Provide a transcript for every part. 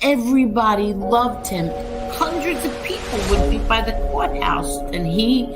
Everybody loved him. Hundreds of people would be by the courthouse, and he,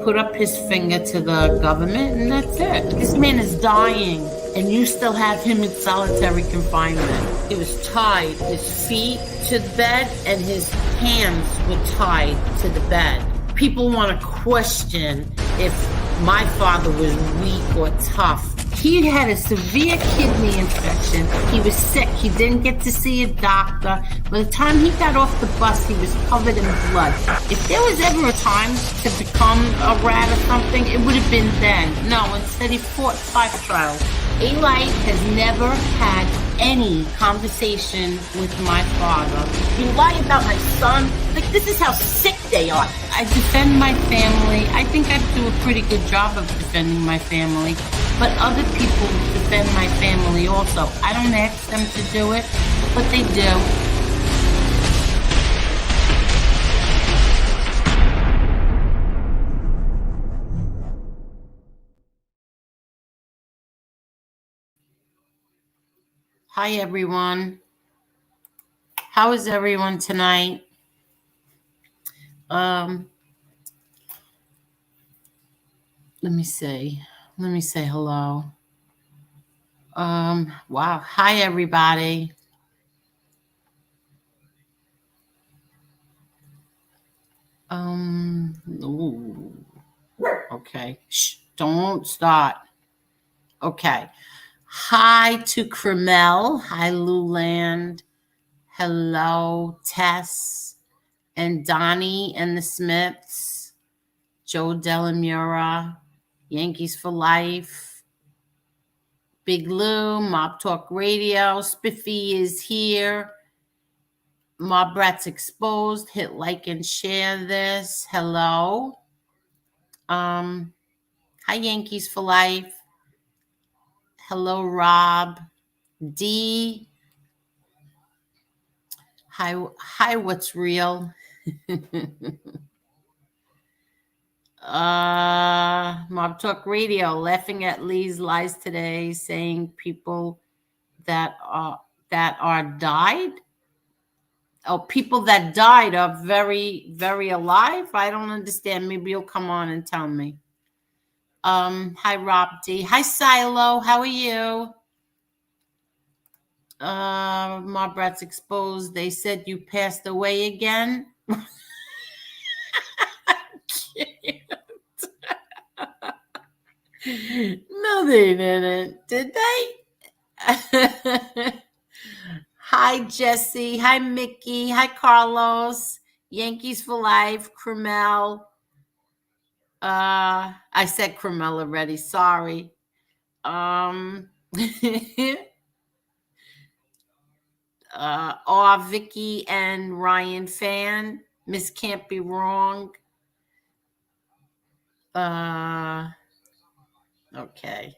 put up his finger to the government, and that's it. This man is dying, and you still have him in solitary confinement. He was tied, his feet to the bed, and his hands were tied to the bed. People want to question if my father was weak or tough. He had a severe kidney infection. He was sick. He didn't get to see a doctor. By the time he got off the bus, he was covered in blood. If there was ever a time to become a rat or something, it would have been then. No, instead he fought 5 trials. Eli has never had any conversation with my father. You lie about my son? Like, this is how sick they are. I defend my family. I think I do a pretty good job of defending my family. But other people defend my family also. I don't ask them to do it, but they do. Hi, everyone. How is everyone tonight? Let me say hello. Wow. Hi, everybody. Ooh. Okay. Shh, don't start. Okay. Hi to Cremel. Hi, Luland. Hello, Tess and Donnie and the Smiths. Joe Delamura. Yankees for Life. Big Lou. Mob Talk Radio. Spiffy is here. Mob Rats Exposed. Hit like and share this. Hello. Hi, Yankees for Life. Hello, Rob. D. Hi, what's real? Mob Talk Radio, laughing at Lee's lies today, saying people that are died. Oh, people that died are very, very alive. I don't understand. Maybe you'll come on and tell me. Hi, Rob D. Hi, Silo. How are you? Mob Rats Exposed. They said you passed away again. No, they didn't. Did they? Hi, Jesse. Hi, Mickey. Hi, Carlos. Yankees for Life. Cremel. I said Cremel already. Sorry. Vicky and Ryan Fan. Miss Can't Be Wrong. Okay.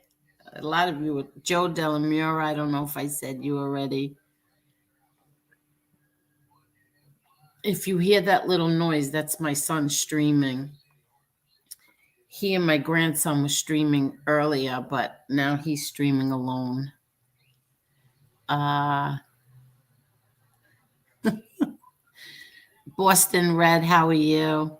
A lot of you. Joe Delamura. I don't know if I said you already. If you hear that little noise, that's my son streaming. He and my grandson were streaming earlier, but now he's streaming alone. Boston Red, how are you?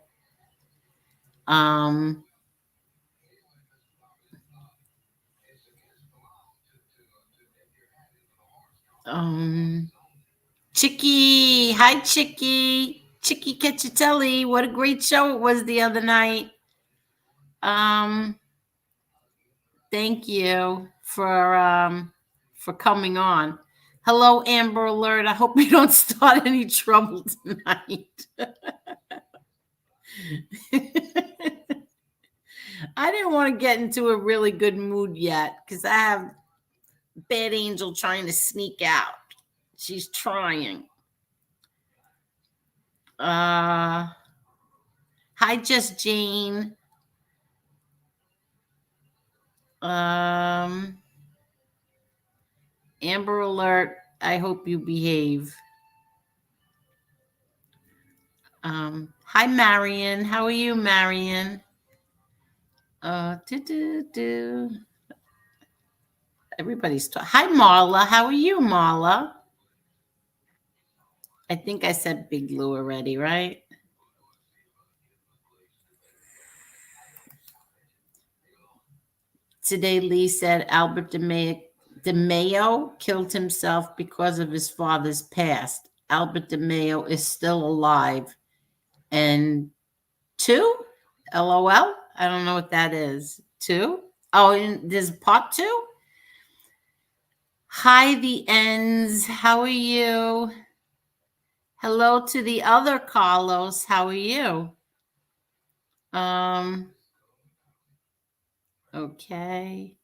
Chicky, hi Chicky Cacciatelli. What a great show it was the other night. Thank you for coming on. Hello, Amber Alert. I hope you don't start any trouble tonight. I didn't want to get into a really good mood yet because I have Bad Angel trying to sneak out. She's trying. Hi, Just Jane. Amber Alert. I hope you behave. Hi, Marion. How are you, Marion? Everybody's talking. Hi, Marla. How are you, Marla? I think I said Big Lou already, right? Today, Lee said Albert DeMeo killed himself because of his father's past. Albert DeMeo is still alive. And two? LOL? I don't know what that is. Two? Oh, and there's part two? Hi, the ends. How are you? Hello to the other Carlos. How are you? Okay.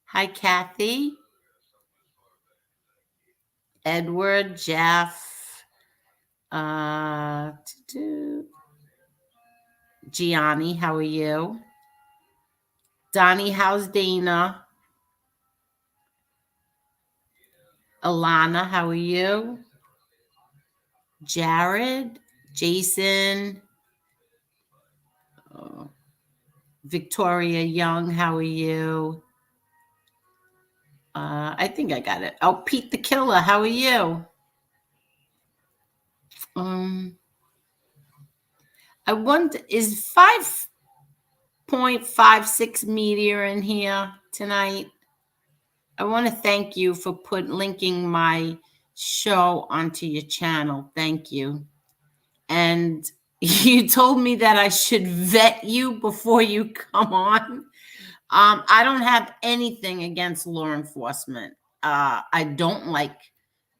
Hi, Kathy. Edward, Jeff, Gianni, how are you? Donnie, how's Dana? Alana, how are you? Jared, Jason, Victoria Young, how are you? I think I got it. Oh, Pete the Killer, how are you? I wonder, is 5.56 meteor in here tonight? I want to thank you for linking my show onto your channel. Thank you. And you told me that I should vet you before you come on. I don't have anything against law enforcement. I don't like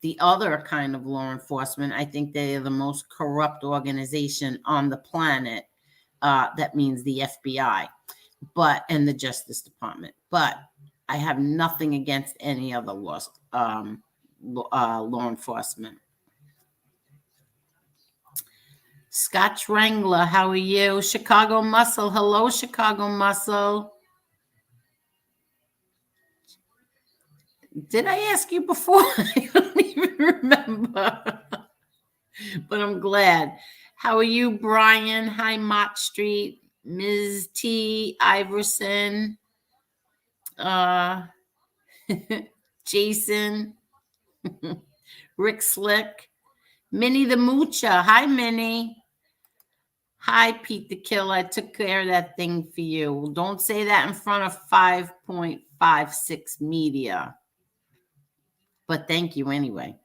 the other kind of law enforcement. I think they are the most corrupt organization on the planet. That means the FBI, and the Justice Department. But I have nothing against any other law enforcement. Scotch Wrangler, how are you? Chicago Muscle, hello, Chicago Muscle. Did I ask you before? I don't even remember. But I'm glad. How are you, Brian? Hi, Mott Street. Ms. T. Iverson. Jason. Rick Slick. Minnie the Moocher. Hi, Minnie. Hi, Pete the Killer. I took care of that thing for you. Don't say that in front of 5.56 media. But thank you anyway.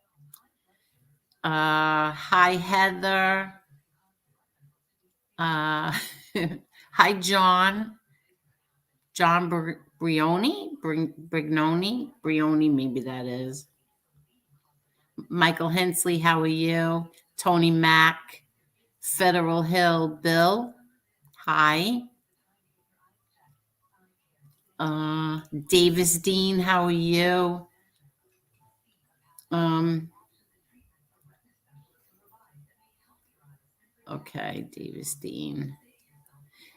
Hi, Heather. Hi, John. John Brioni? Brioni, maybe that is. Michael Hensley, how are you? Tony Mack. Federal Hill Bill. Hi. Davis Dean, how are you? Okay, Davis Dean.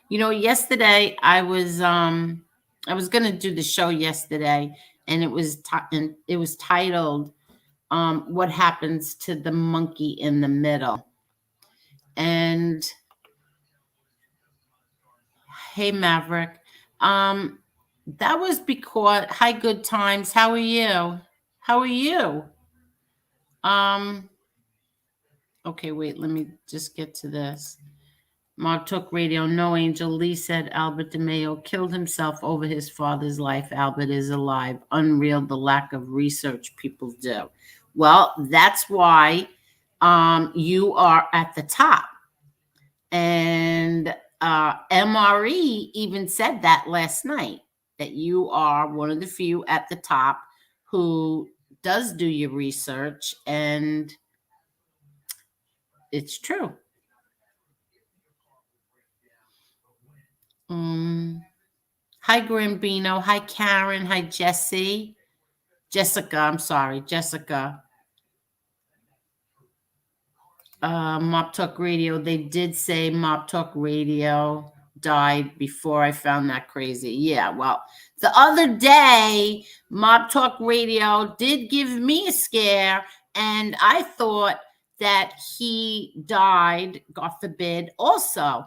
You know, yesterday I was going to do the show yesterday, and it was titled What Happens to the Monkey in the Middle. And hey, Maverick. That was because, hi, Good Times. How are you? How are you? Okay, wait, let me just get to this. Mark Talk Radio, no Angel Lee said Albert DeMeo killed himself over his father's life. Albert is alive. Unreal, the lack of research people do. Well, that's why you are at the top. And MRE even said that last night, that you are one of the few at the top who does do your research, and it's true. Hi, Grambino. Hi, Karen. Hi, Jessica. I'm sorry, Jessica. Mop Talk Radio. They did say Mop Talk Radio died before I found that crazy. Yeah, well, the other day, Mop Talk Radio did give me a scare, and I thought that he died, God forbid, also.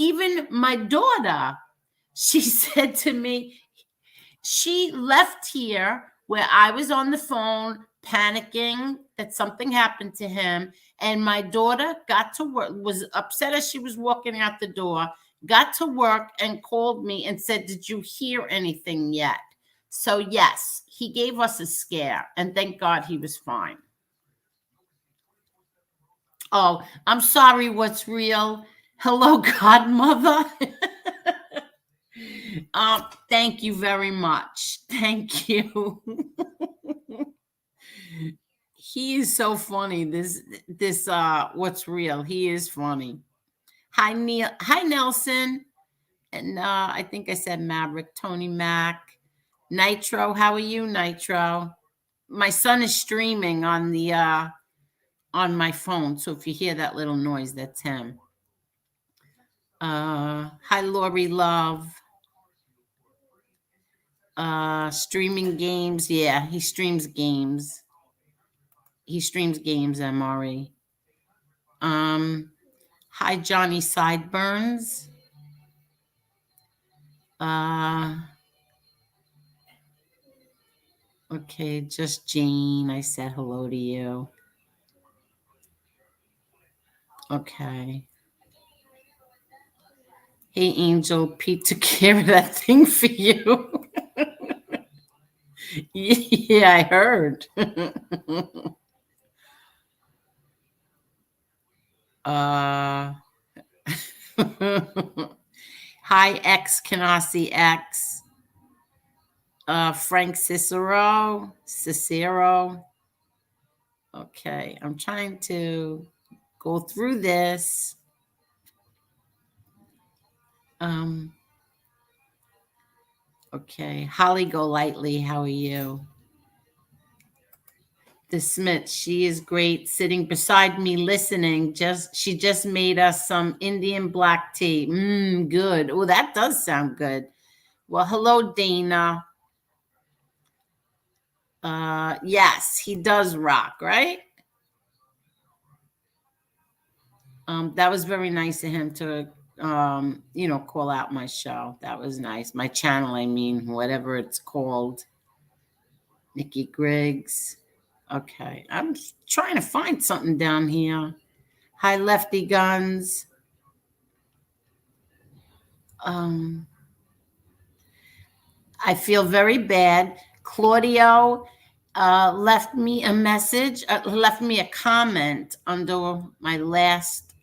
Even my daughter, she said to me, she left here where I was on the phone panicking that something happened to him. And my daughter got to work, was upset as she was walking out the door, got to work and called me and said, "Did you hear anything yet?" So, yes, he gave us a scare, and thank God he was fine. Oh, I'm sorry, what's real? Hello, godmother. Thank you very much. Thank you. He is so funny. This what's real? He is funny. Hi Neil. Hi Nelson. And I think I said Maverick, Tony Mac, Nitro. How are you, Nitro? My son is streaming on my phone, so if you hear that little noise, that's him. Hi Lori Love. Streaming games. Yeah, he streams games. He streams games, MRE. Hi Johnny Sideburns. Okay, just Jane. I said hello to you. Okay. Hey, Angel. Pete took care of that thing for you. Yeah, I heard. Hi, X Canasi X. Frank Cicero. Okay, I'm trying to go through this. Okay, Holly Golightly, how are you? The Smith, she is great, sitting beside me listening. She just made us some Indian black tea. Good. Oh, that does sound good. Well, hello, Dana. Yes, he does rock, right? That was very nice of him to call out my show. That was nice. My channel, I mean, whatever it's called. Nikki Griggs. Okay, I'm trying to find something down here. Hi, Lefty Guns. I feel very bad. Claudio left me a message, left me a comment under my last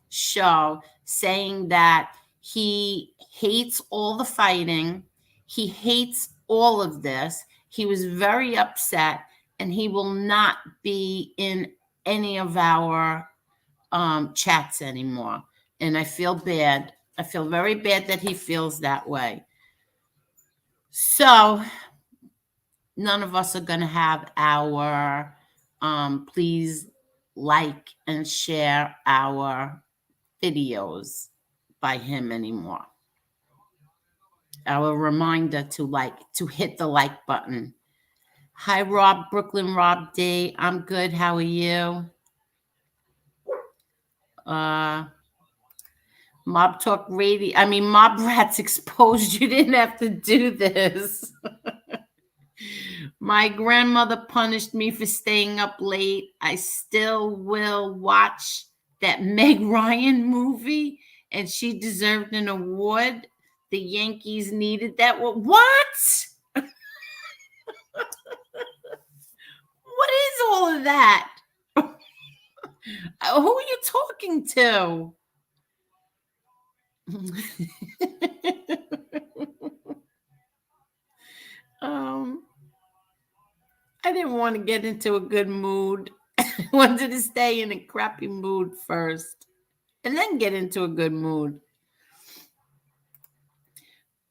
show saying that he hates all the fighting. He hates all of this. He was very upset, and he will not be in any of our chats anymore. And I feel bad. I feel very bad that he feels that way. So none of us are going to have our please like and share our videos by him anymore. Our reminder to hit the like button. Hi, Rob, Brooklyn Rob D. I'm good. How are you? Mob Talk Radio. I mean, Mob Rats exposed. You didn't have to do this. My grandmother punished me for staying up late. I still will watch that Meg Ryan movie, and she deserved an award. The Yankees needed that. What? What is all of that? Who are you talking to? I didn't want to get into a good mood. I wanted to stay in a crappy mood first and then get into a good mood.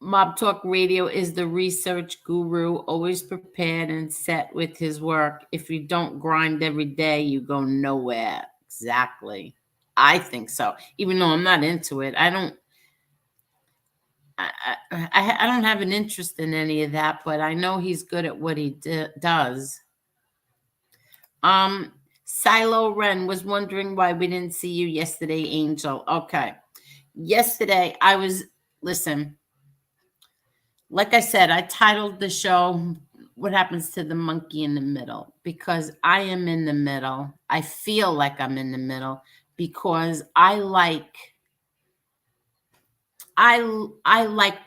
Mob Talk Radio is the research guru, always prepared and set with his work. If you don't grind every day, you go nowhere. Exactly. I think so. Even though I'm not into it, I don't have an interest in any of that, but I know he's good at what he does. Silo Ren was wondering why we didn't see you yesterday, Angel. Okay. Yesterday, listen, like I said, I titled the show what happens to the monkey in the middle, because I am in the middle. I feel like I'm in the middle because I like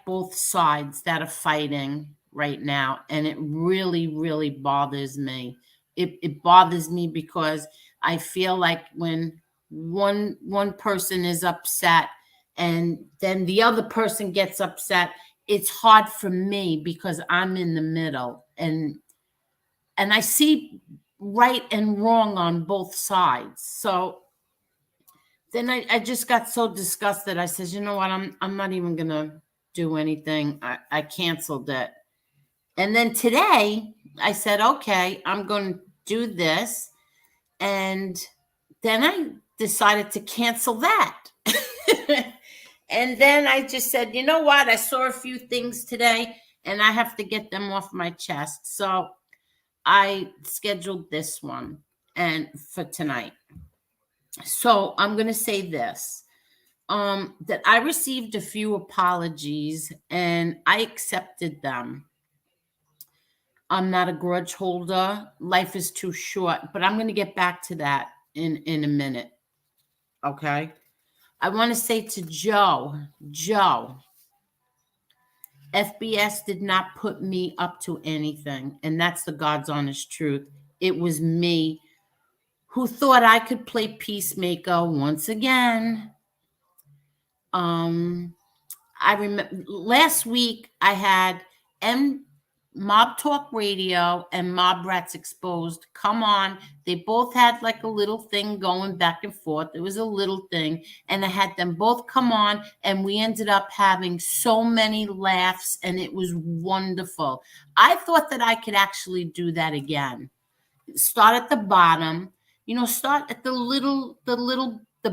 both sides that are fighting right now, and it really, really bothers me. It bothers me because I feel like when one person is upset and then the other person gets upset, it's hard for me because I'm in the middle, and I see right and wrong on both sides. So then I just got so disgusted. I said, you know what? I'm not even gonna do anything. I canceled it. And then today I said, okay, I'm gonna do this. And then I decided to cancel that. And then I just said, you know what? I saw a few things today and I have to get them off my chest. So I scheduled this one and for tonight. So I'm gonna say this. That I received a few apologies and I accepted them. I'm not a grudge holder. Life is too short, but I'm going to get back to that in a minute. Okay? I want to say to Joe, FBS did not put me up to anything, and that's the God's honest truth. It was me who thought I could play peacemaker once again. Um I remember last week I had M Mob Talk Radio and Mob Rats Exposed come on. They both had like a little thing going back and forth. It was a little thing. And I had them both come on, and we ended up having so many laughs, and it was wonderful. I thought that I could actually do that again. Start at the bottom, start at the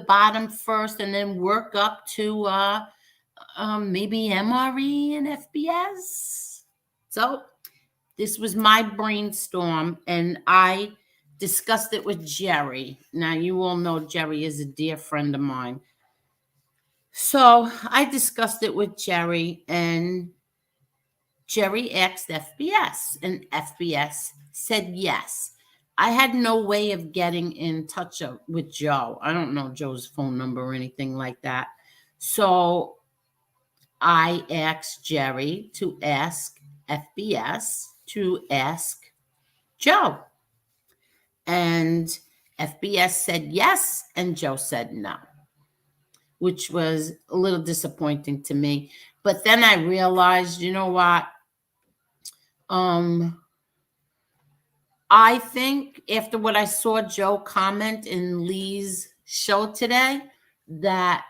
bottom first, and then work up to maybe MRE and FBS. So this was my brainstorm, and I discussed it with Jerry. Now, you all know Jerry is a dear friend of mine. So I discussed it with Jerry, and Jerry asked FBS, and FBS said yes. I had no way of getting in touch with Joe. I don't know Joe's phone number or anything like that. So I asked Jerry to ask FBS to ask Joe. And FBS said yes, and Joe said no, which was a little disappointing to me. But then I realized, you know what? I think after what I saw Joe comment in Lee's show today, that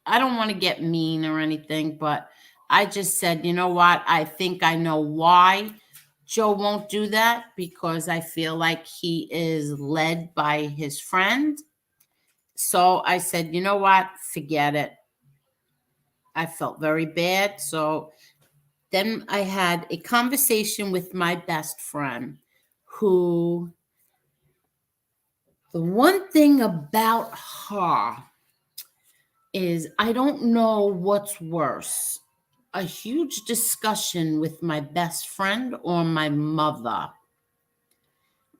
I don't want to get mean or anything, but I just said, you know what? I think I know why Joe won't do that, because I feel like he is led by his friend. So I said, you know what? Forget it. I felt very bad. So then I had a conversation with my best friend, who, the one thing about her is I don't know what's worse, a huge discussion with my best friend or my mother,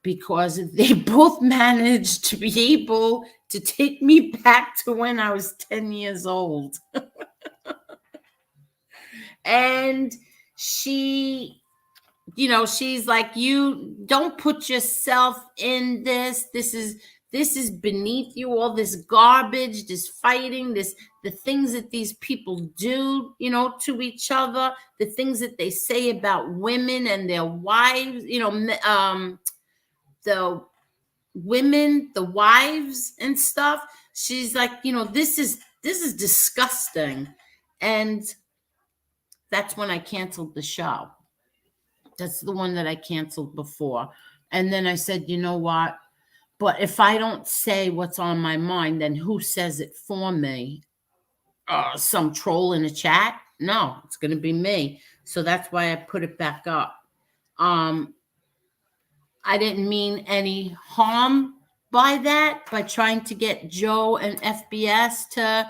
because they both managed to be able to take me back to when I was 10 years old. And she's like, you don't put yourself in this. This is beneath you, all this garbage, this fighting, the things that these people do, to each other, the things that they say about women and their wives, the women, the wives and stuff. She's like, this is disgusting. And that's when I canceled the show. That's the one that I canceled before. And then I said, you know what? But if I don't say what's on my mind, then who says it for me? Some troll in a chat? No, it's going to be me. So that's why I put it back up. I didn't mean any harm by that, by trying to get Joe and FBS to,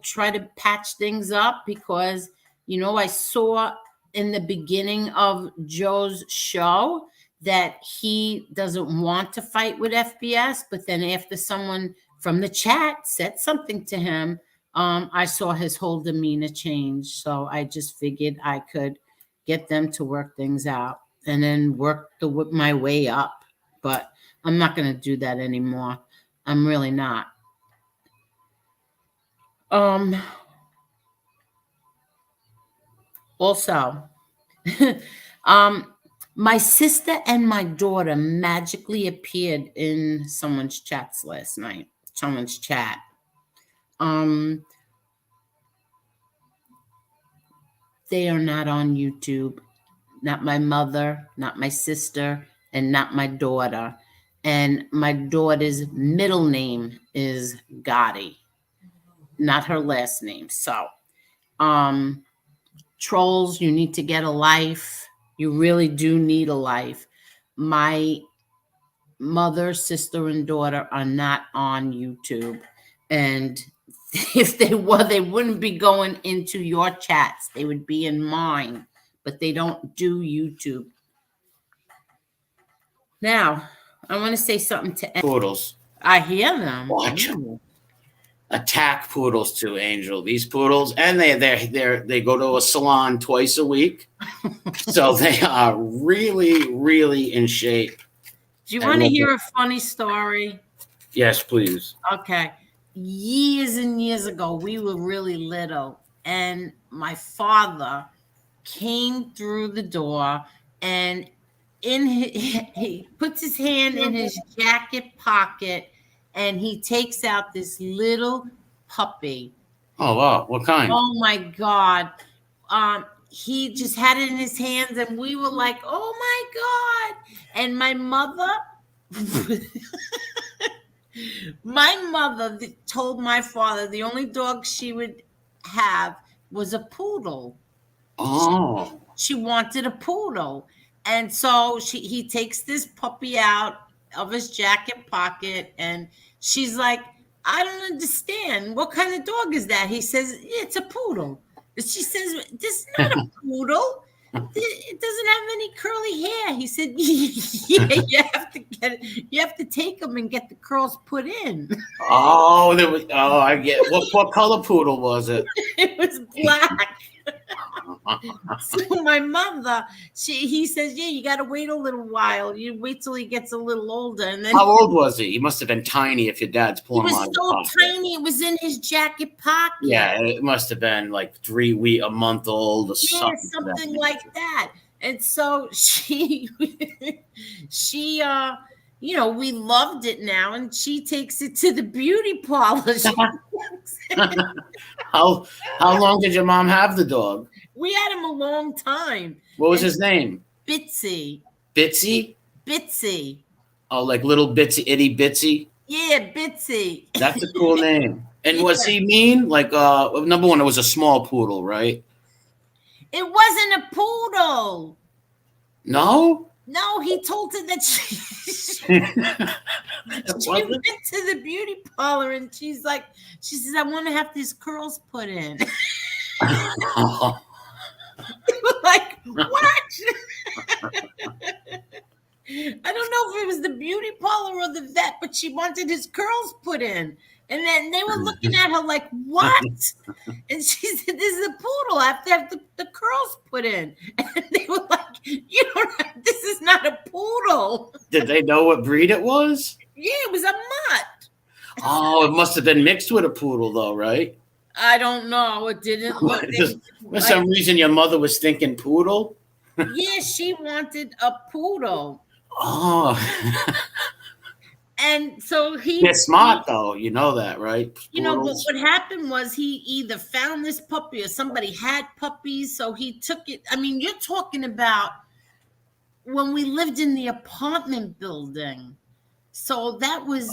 try to patch things up, because, I saw in the beginning of Joe's show that he doesn't want to fight with FBS, but then after someone from the chat said something to him, I saw his whole demeanor change. So I just figured I could get them to work things out and then work my way up. But I'm not going to do that anymore. I'm really not. Also, my sister and my daughter magically appeared in someone's chats last night. Someone's chat. They are not on YouTube. Not my mother, not my sister, and not my daughter. And my daughter's middle name is Gotti, not her last name. So, trolls, you need to get a life. You really do need a life. My mother, sister, and daughter are not on YouTube. And if they were, they wouldn't be going into your chats. They would be in mine, but they don't do YouTube. Now, I want to say something to poodles. I hear them. Watch them. Attack poodles too, Angel. These poodles, and they go to a salon twice a week, so they are really, really in shape. Do you want to hear a funny story? Yes, please. Okay. Years and years ago, we were really little, and my father came through the door, and he puts his hand in his jacket pocket, and he takes out this little puppy. Oh, wow. What kind? Oh, my God. He just had it in his hands, and we were like, oh, my God. And my mother... my mother told my father the only dog she would have was a poodle. Oh. She wanted a poodle. And so he takes this puppy out of his jacket pocket, and she's like, I don't understand. What kind of dog is that? He says, it's a poodle. She says, this is not a poodle. It doesn't have any curly hair. He said, yeah, you have to take them and get the curls put in. Oh, I get what color poodle was it? It was black. So my mother, he says, yeah, you got to wait a little while. You wait till he gets a little older. And then how old was he? He must have been tiny if your dad's pulling him out of the pocket. He was so tiny, it was in his jacket pocket. Yeah, it must have been like 3 weeks, a month old or something like that. And so she we loved it now, and she takes it to the beauty parlor. How long did your mom have the dog? We had him a long time. What was his name? Bitsy. Bitsy? Bitsy. Oh, like little Bitsy, itty Bitsy? Yeah, Bitsy. That's a cool name. And was he mean? Like, number one, it was a small poodle, right? It wasn't a poodle. No? No, he told her that she went to the beauty parlor, and she says, I want to have these curls put in. Like, what? I don't know if it was the beauty parlor or the vet, but she wanted his curls put in. And then they were looking at her like, what? And she said, this is a poodle. I have to have the curls put in. And they were like, this is not a poodle. Did they know what breed it was? Yeah, it was a mutt. Oh, it must have been mixed with a poodle, though, right? I don't know. It didn't look. For some reason, your mother was thinking poodle? Yeah, she wanted a poodle. Oh. And so they're smart, though. You know that, right? But what happened was he either found this puppy or somebody had puppies, so he took it. I mean, you're talking about when we lived in the apartment building. So that was,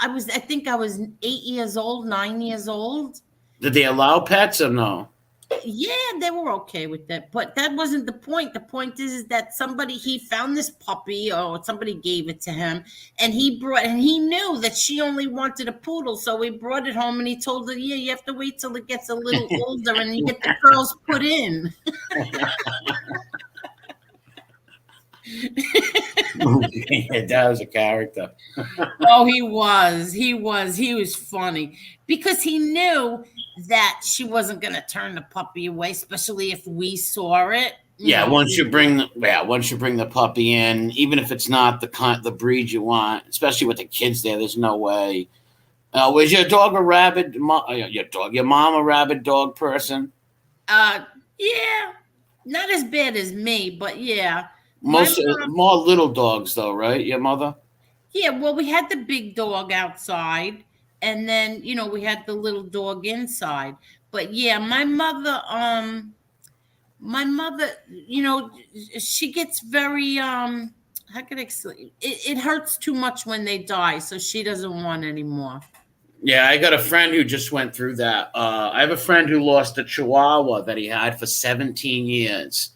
I think I was 8 years old, 9 years old. Did they allow pets or no? Yeah, they were okay with that, but that wasn't the point. The point is that he found this puppy, or somebody gave it to him, and he knew that she only wanted a poodle, so he brought it home and he told her, "Yeah, you have to wait till it gets a little older and you get the curls put in." That was a character. Oh, he was funny because he knew that she wasn't going to turn the puppy away, especially if we saw it. Yeah, once you bring the puppy in, even if it's not the breed you want, especially with the kids there, there's no way. Was your dog a rabid? Your mom a rabid dog person? Yeah, not as bad as me, but yeah. My Most mom, more little dogs though, right? Your mother? yeah, well, we had the big dog outside, and then we had the little dog inside. But yeah, my mother, she gets very how can I explain? It hurts too much when they die, so she doesn't want anymore. Yeah, I got a friend who just went through that. I have a friend who lost a Chihuahua that he had for 17 years,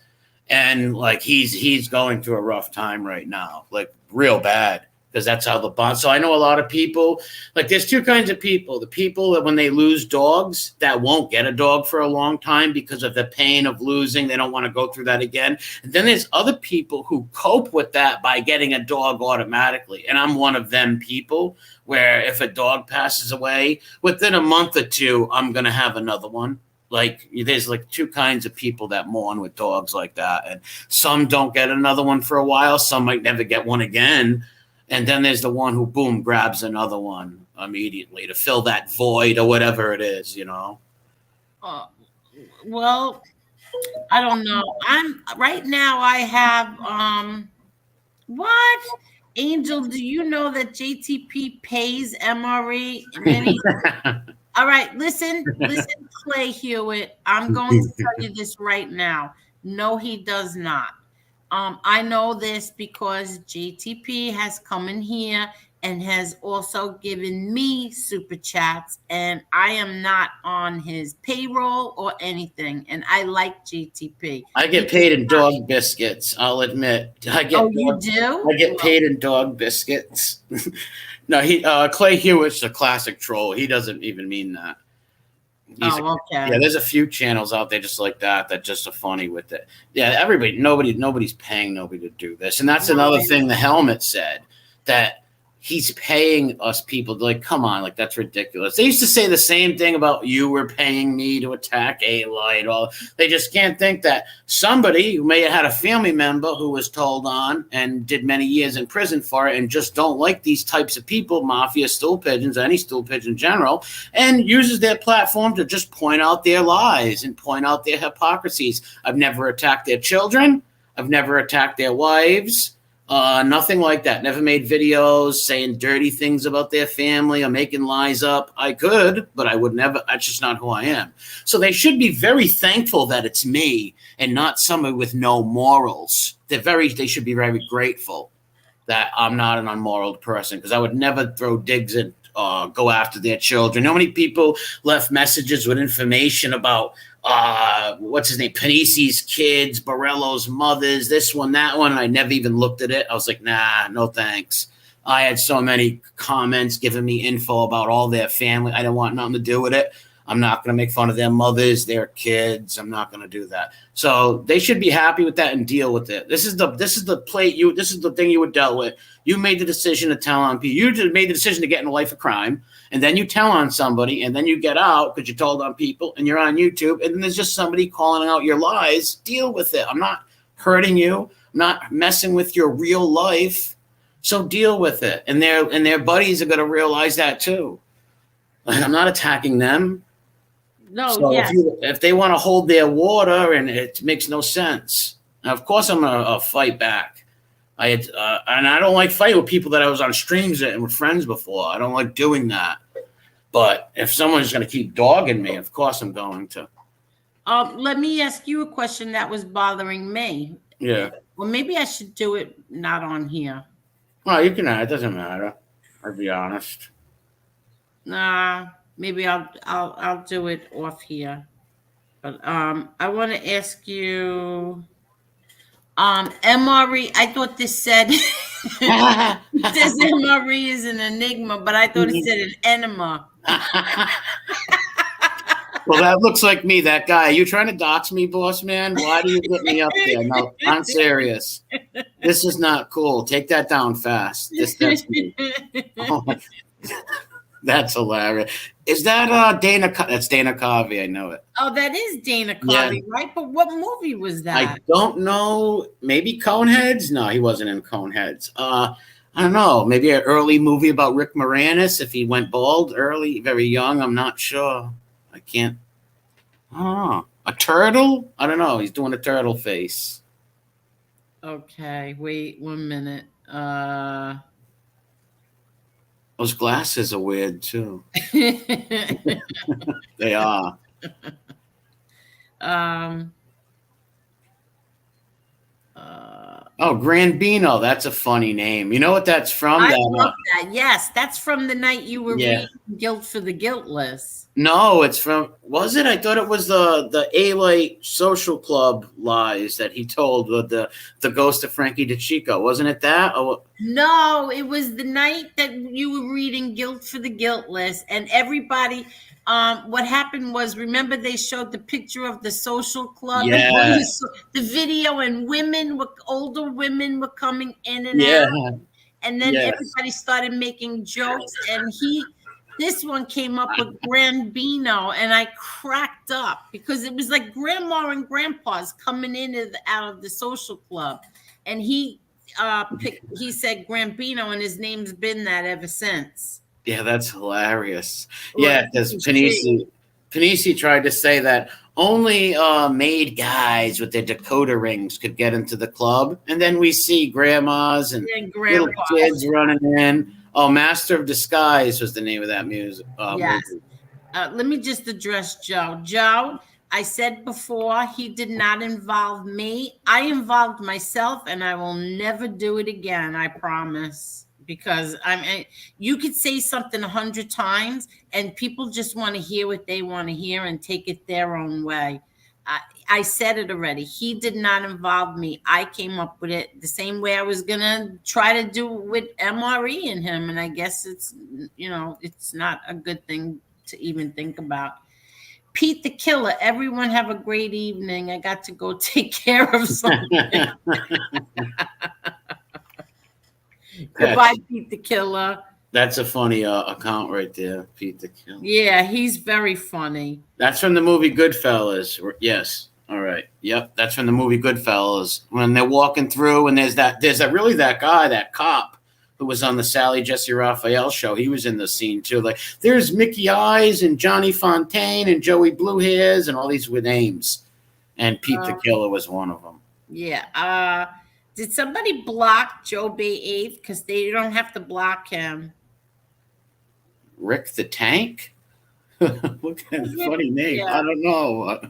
and like he's going through a rough time right now, like real bad, because that's how the bond. So I know a lot of people. Like, there's two kinds of people: the people that when they lose dogs, that won't get a dog for a long time because of the pain of losing. They don't want to go through that again. And then there's other people who cope with that by getting a dog automatically, and I'm one of them people. Where if a dog passes away within a month or two, I'm gonna have another one. Like, there's like two kinds of people that mourn with dogs like that, and some don't get another one for a while. Some might never get one again, and then there's the one who boom grabs another one immediately to fill that void or whatever it is. Uh, well, I don't know. I'm right now. I have what? Angel, do you know that JTP pays MRE? All right, listen, Clay Hewitt. I'm going to tell you this right now. No, he does not. I know this because JTP has come in here and has also given me super chats, and I am not on his payroll or anything. And I like JTP. I get paid in dog biscuits. I'll admit. You do? I get paid in dog biscuits. No, Clay Hewitt's a classic troll. He doesn't even mean that. Okay. Yeah, there's a few channels out there just like that just are funny with it. Yeah, nobody's paying nobody to do this. And that's another thing the helmet said, that he's paying us people. Like, come on, like, that's ridiculous. They used to say the same thing about you were paying me to attack a light. They just can't think that somebody who may have had a family member who was told on and did many years in prison for it and just don't like these types of people, mafia, stool pigeons, any stool pigeon in general, and uses their platform to just point out their lies and point out their hypocrisies. I've never attacked their children. I've never attacked their wives. Nothing like that. Never made videos saying dirty things about their family or making lies up. I could, but I would never. That's just not who I am. So they should be very thankful that it's me and not somebody with no morals. They should be very grateful that I'm not an unmoral person, because I would never throw digs and go after their children. How many people left messages with information about what's his name, Panisi's kids, Borello's mothers, this one, that one, and I never even looked at it. I was like, nah, no thanks. I had so many comments giving me info about all their family. I didn't want nothing to do with it. I'm not going to make fun of their mothers, their kids. I'm not going to do that. So they should be happy with that and deal with it. This is the thing you were dealt with. You made the decision to tell on people. You made the decision to get in a life of crime, and then you tell on somebody, and then you get out because you told on people, and you're on YouTube, and then there's just somebody calling out your lies. Deal with it. I'm not hurting you. I'm not messing with your real life. So deal with it. And their buddies are going to realize that too. Like, I'm not attacking them. No, so yes. if they want to hold their water, and it makes no sense. Now, of course, I'm gonna fight back. And I don't like fighting with people that I was on streams and with friends before. I don't like doing that. But if someone's gonna keep dogging me, of course I'm going to. Let me ask you a question that was bothering me. Yeah. Well, maybe I should do it not on here. Well, you can. It doesn't matter. I'll be honest. Nah. Maybe I'll do it off here, But I want to ask you, MRE. I thought this said it says MRE is an enigma, but I thought it said an enema. Well, that looks like me, that guy. Are you trying to dox me, boss man? Why do you get me up there? No, I'm serious. This is not cool. Take that down fast. That's me. Oh, that's hilarious. Is that Dana? That's Dana Carvey. I know it. Oh, that is Dana Yeah. Carvey, right? But what movie was I that? don't know. Maybe Coneheads? No, he wasn't in Coneheads. I don't know. Maybe an early movie about Rick Moranis if he went bald early, very young. I'm not sure. I can't. Oh, a turtle? I don't know. He's doing a turtle face. Okay, wait 1 minute. Those glasses are weird too. They are. Oh, Grandino. That's a funny name. You know what that's from? I love that. Yes, that's from the night you were reading Guilt for the Guiltless. No, it's from. Was it? I thought it was the A-Light Social Club lies that he told with the ghost of Frankie DeChico. Wasn't it that? Oh, no, it was the night that you were reading Guilt for the Guiltless, and everybody. What happened was, remember they showed the picture of the social club, yes. the video, and older women were coming in and out, and then everybody started making jokes, and this one came up with Grandino, and I cracked up because it was like grandma and grandpa's coming in and out of the social club, and he said Grandino, and his name's been that ever since. Yeah, that's hilarious. Yeah, because Panisi tried to say that only maid guys with their decoder rings could get into the club, and then we see grandmas and little kids running in. Oh, Master of Disguise was the name of that music. Yes. Let me just address Joe. Joe, I said before, he did not involve me. I involved myself, and I will never do it again. I promise. Because you could say something 100 times, and people just want to hear what they want to hear and take it their own way. I said it already. He did not involve me. I came up with it the same way I was going to try to do with MRE and him. And I guess it's not a good thing to even think about. Pete the Killer, everyone have a great evening. I got to go take care of something. Goodbye, Pete the Killer. That's a funny account right there, Pete the Killer. Yeah, he's very funny. That's from the movie Goodfellas. Yes. All right. Yep. That's from the movie Goodfellas. When they're walking through, and there's that guy, that cop who was on the Sally Jesse Raphael show. He was in the scene too. Like, there's Mickey Eyes and Johnny Fontaine and Joey Blue Hairs and all these with names. And Pete the Killer was one of them. Yeah. Did somebody block Joe Bay 8th? Because they don't have to block him. Rick the Tank? What kind of funny name? Yeah. I don't know.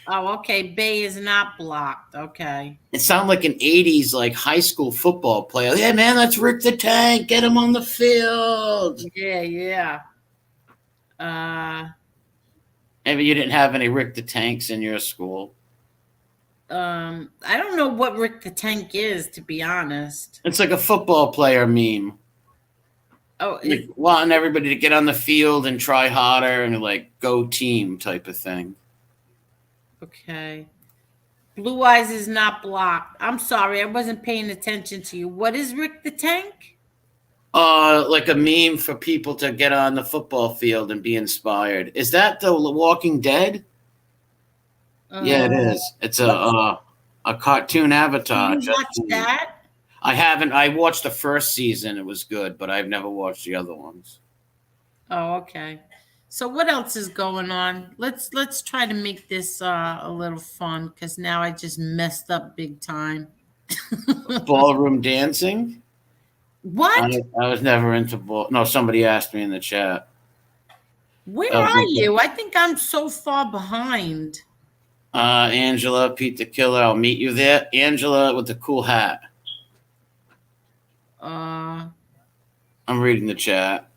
Oh, okay. Bay is not blocked. Okay. It sounded like an 80s like high school football player. Yeah, man, that's Rick the Tank. Get him on the field. Yeah. Maybe you didn't have any Rick the Tanks in your school. I don't know what Rick the Tank is, to be honest. It's like a football player meme. Oh, like wanting everybody to get on the field and try harder and like go team type of thing. Okay. Blue Eyes is not blocked. I'm sorry, I wasn't paying attention to you. What is Rick the Tank? Like a meme for people to get on the football field and be inspired. Is that The Walking Dead? Yeah, it is. It's a cartoon avatar. Did you watch that? I haven't. I watched the first season. It was good, but I've never watched the other ones. Oh, okay. So what else is going on? Let's try to make this a little fun, because now I just messed up big time. Ballroom dancing? What? I was never into ball. No, somebody asked me in the chat. Where are you? I think I'm so far behind. Angela, Pete the Killer, I'll meet you there. Angela with the cool hat. I'm reading the chat.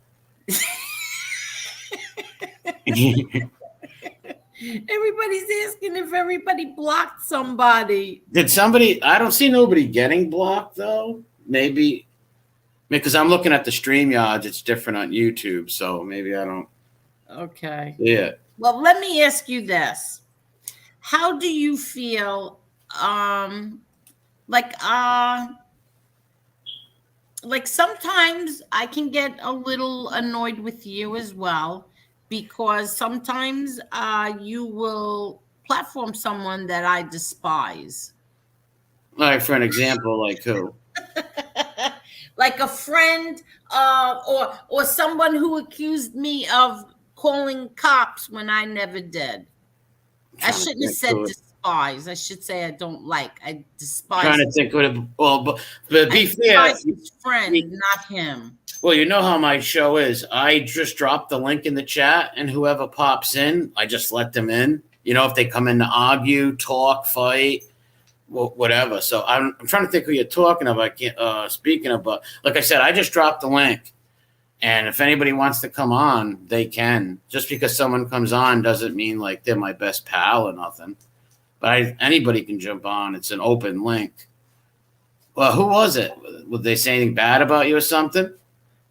Everybody's asking if everybody blocked somebody. Did somebody? I don't see nobody getting blocked though. Maybe because I'm looking at the StreamYards. It's different on YouTube, so maybe I don't. Okay. Yeah. Well, let me ask you this. How do you feel like like sometimes I can get a little annoyed with you as well because sometimes you will platform someone that I despise. All right. For an example, like who? Like a friend or someone who accused me of calling cops when I never did. I Trying to shouldn't have think said who it- despise. I should say I don't like. I Trying despise. to think what it, well, but I be fair. despise his friend, not him. Well, you know how my show is. I just drop the link in the chat, and whoever pops in, I just let them in. You know, if they come in to argue, talk, fight, whatever. So I'm trying to think who you're talking about. I can't, speaking of, but like I said, I just dropped the link, and if anybody wants to come on, they can. Just because someone comes on doesn't mean like they're my best pal or nothing. But anybody can jump on. It's an open link. Well, who was it? Would they say anything bad about you or something?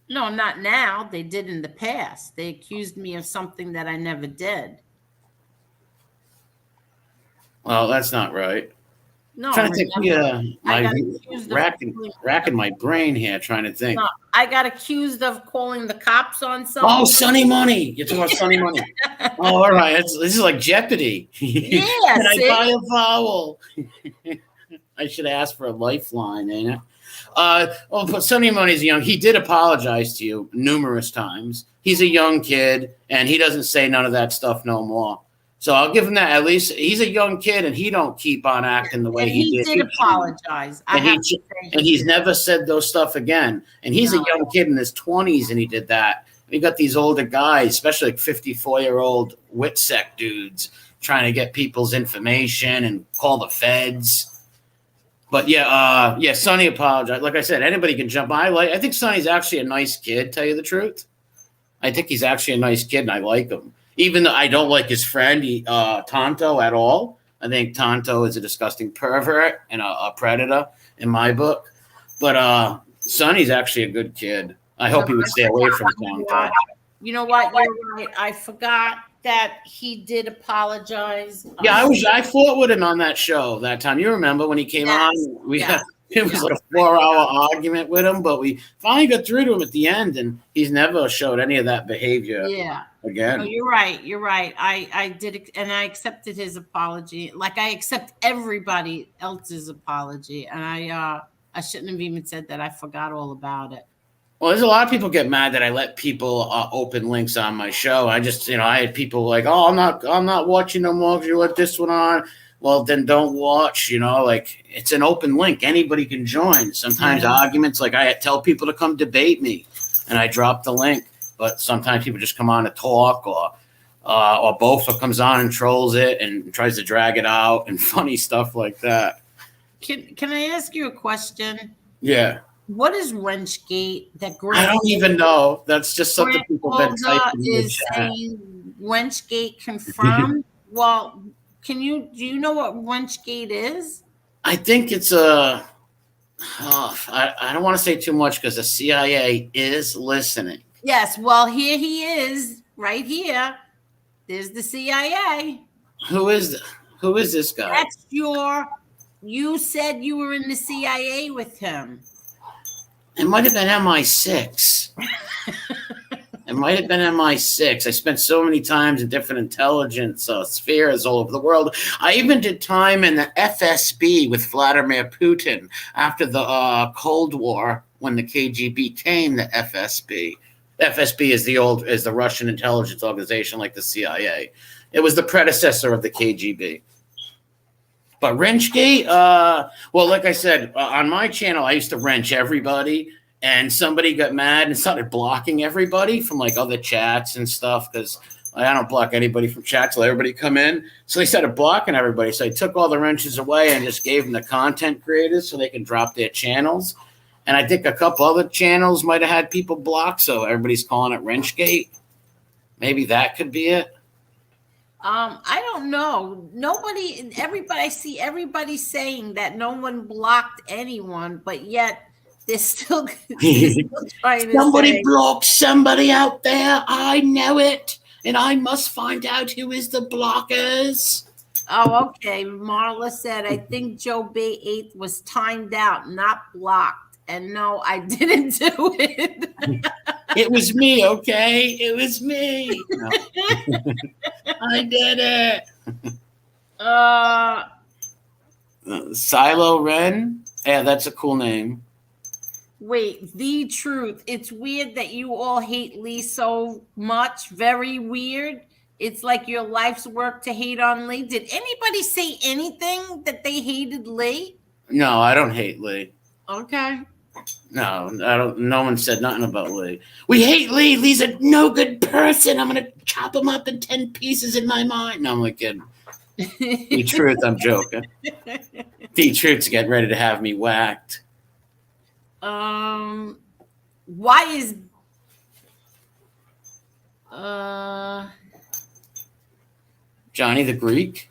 No, not now. They did in the past. They accused me of something that I never did. Well, that's not right. No, Trying to think, yeah, I my got accused of racking my brain here, trying to think. no, I got accused of calling the cops on someone. Oh, Sunny Money! You're talking about Sunny Money. Oh, all right. This is like Jeopardy. Yeah, Can I see? buy a vowel? I should ask for a lifeline, ain't it? But Sonny Money's young. He did apologize to you numerous times. He's a young kid, and he doesn't say none of that stuff no more. So I'll give him that. At least he's a young kid, and he don't keep on acting the way And he he did. did apologize. I And, have to say he's did. never said those stuff again. And he's a No. young kid in his 20s, and he did that. We got these older guys, especially like 54-year-old WITSEC dudes, trying to get people's information and call the feds. But yeah, Sonny apologized. Like I said, anybody can jump. I think Sonny's actually a nice kid. Tell you the truth, I think he's actually a nice kid, and I like him. Even though I don't like his friend, Tonto, at all. I think Tonto is a disgusting pervert and a predator in my book. But Sonny's actually a good kid. I hope he would stay away from Tonto. You know what? You're right. I forgot that he did apologize. Yeah, I fought with him on that show that time. You remember when he came on? It was like a 4-hour argument with him, but we finally got through to him at the end, and he's never showed any of that behavior again. No, you're right. You're right. I did, and I accepted his apology. Like I accept everybody else's apology, and I shouldn't have even said that. I forgot all about it. Well, there's a lot of people get mad that I let people open links on my show. I just, I had people like, "Oh, I'm not watching no more because you let this one on." Well, then don't watch. Like it's an open link; anybody can join. Sometimes arguments, like I tell people to come debate me, and I drop the link. But sometimes people just come on to talk, or Bofa comes on and trolls it and tries to drag it out and funny stuff like that. Can I ask you a question? Yeah. What is Wrenchgate? I don't even know. That's just something people have been typing in the chat. Saying Wrenchgate confirmed. Well, do you know what Wrenchgate is? I think it's I don't want to say too much because the CIA is listening. Yes. Well, here he is, right here. There's the CIA. Who is this guy? That's you said you were in the CIA with him. It might have been MI6. It might have been MI6. I spent so many times in different intelligence spheres all over the world. I even did time in the FSB with Vladimir Putin after the Cold War when the KGB became the FSB. FSB is the Russian intelligence organization like the CIA. It was the predecessor of the KGB. But Wrenchgate, well, like I said, on my channel, I used to wrench everybody, and somebody got mad and started blocking everybody from like other chats and stuff because I don't block anybody from chats. Let everybody come in. So they started blocking everybody. So I took all the wrenches away and just gave them the content creators so they can drop their channels. And I think a couple other channels might have had people blocked, so everybody's calling it Wrenchgate. Maybe that could be it. I don't know. Everybody, I see everybody saying that no one blocked anyone, but yet they're still, they're still trying to Somebody say, blocked somebody out there. I know it. And I must find out who is the blockers. oh, okay. Marla said, I think Joe Bay 8th was timed out, not blocked. And no, I didn't do it. It was me, okay? It was me. No. I did it. uh, Silo Ren. Yeah, that's a cool name. Wait, the truth. It's weird that you all hate Lee so much. Very weird. It's like your life's work to hate on Lee. Did anybody say anything that they hated Lee? No, I don't hate Lee. Okay. No, I don't. No one said nothing about Lee. We hate Lee. Lee's a no good person. I'm gonna chop him up in 10 pieces in my mind. No, I'm like kidding. The truth, I'm joking. The truth's getting ready to have me whacked. Why is Johnny the Greek?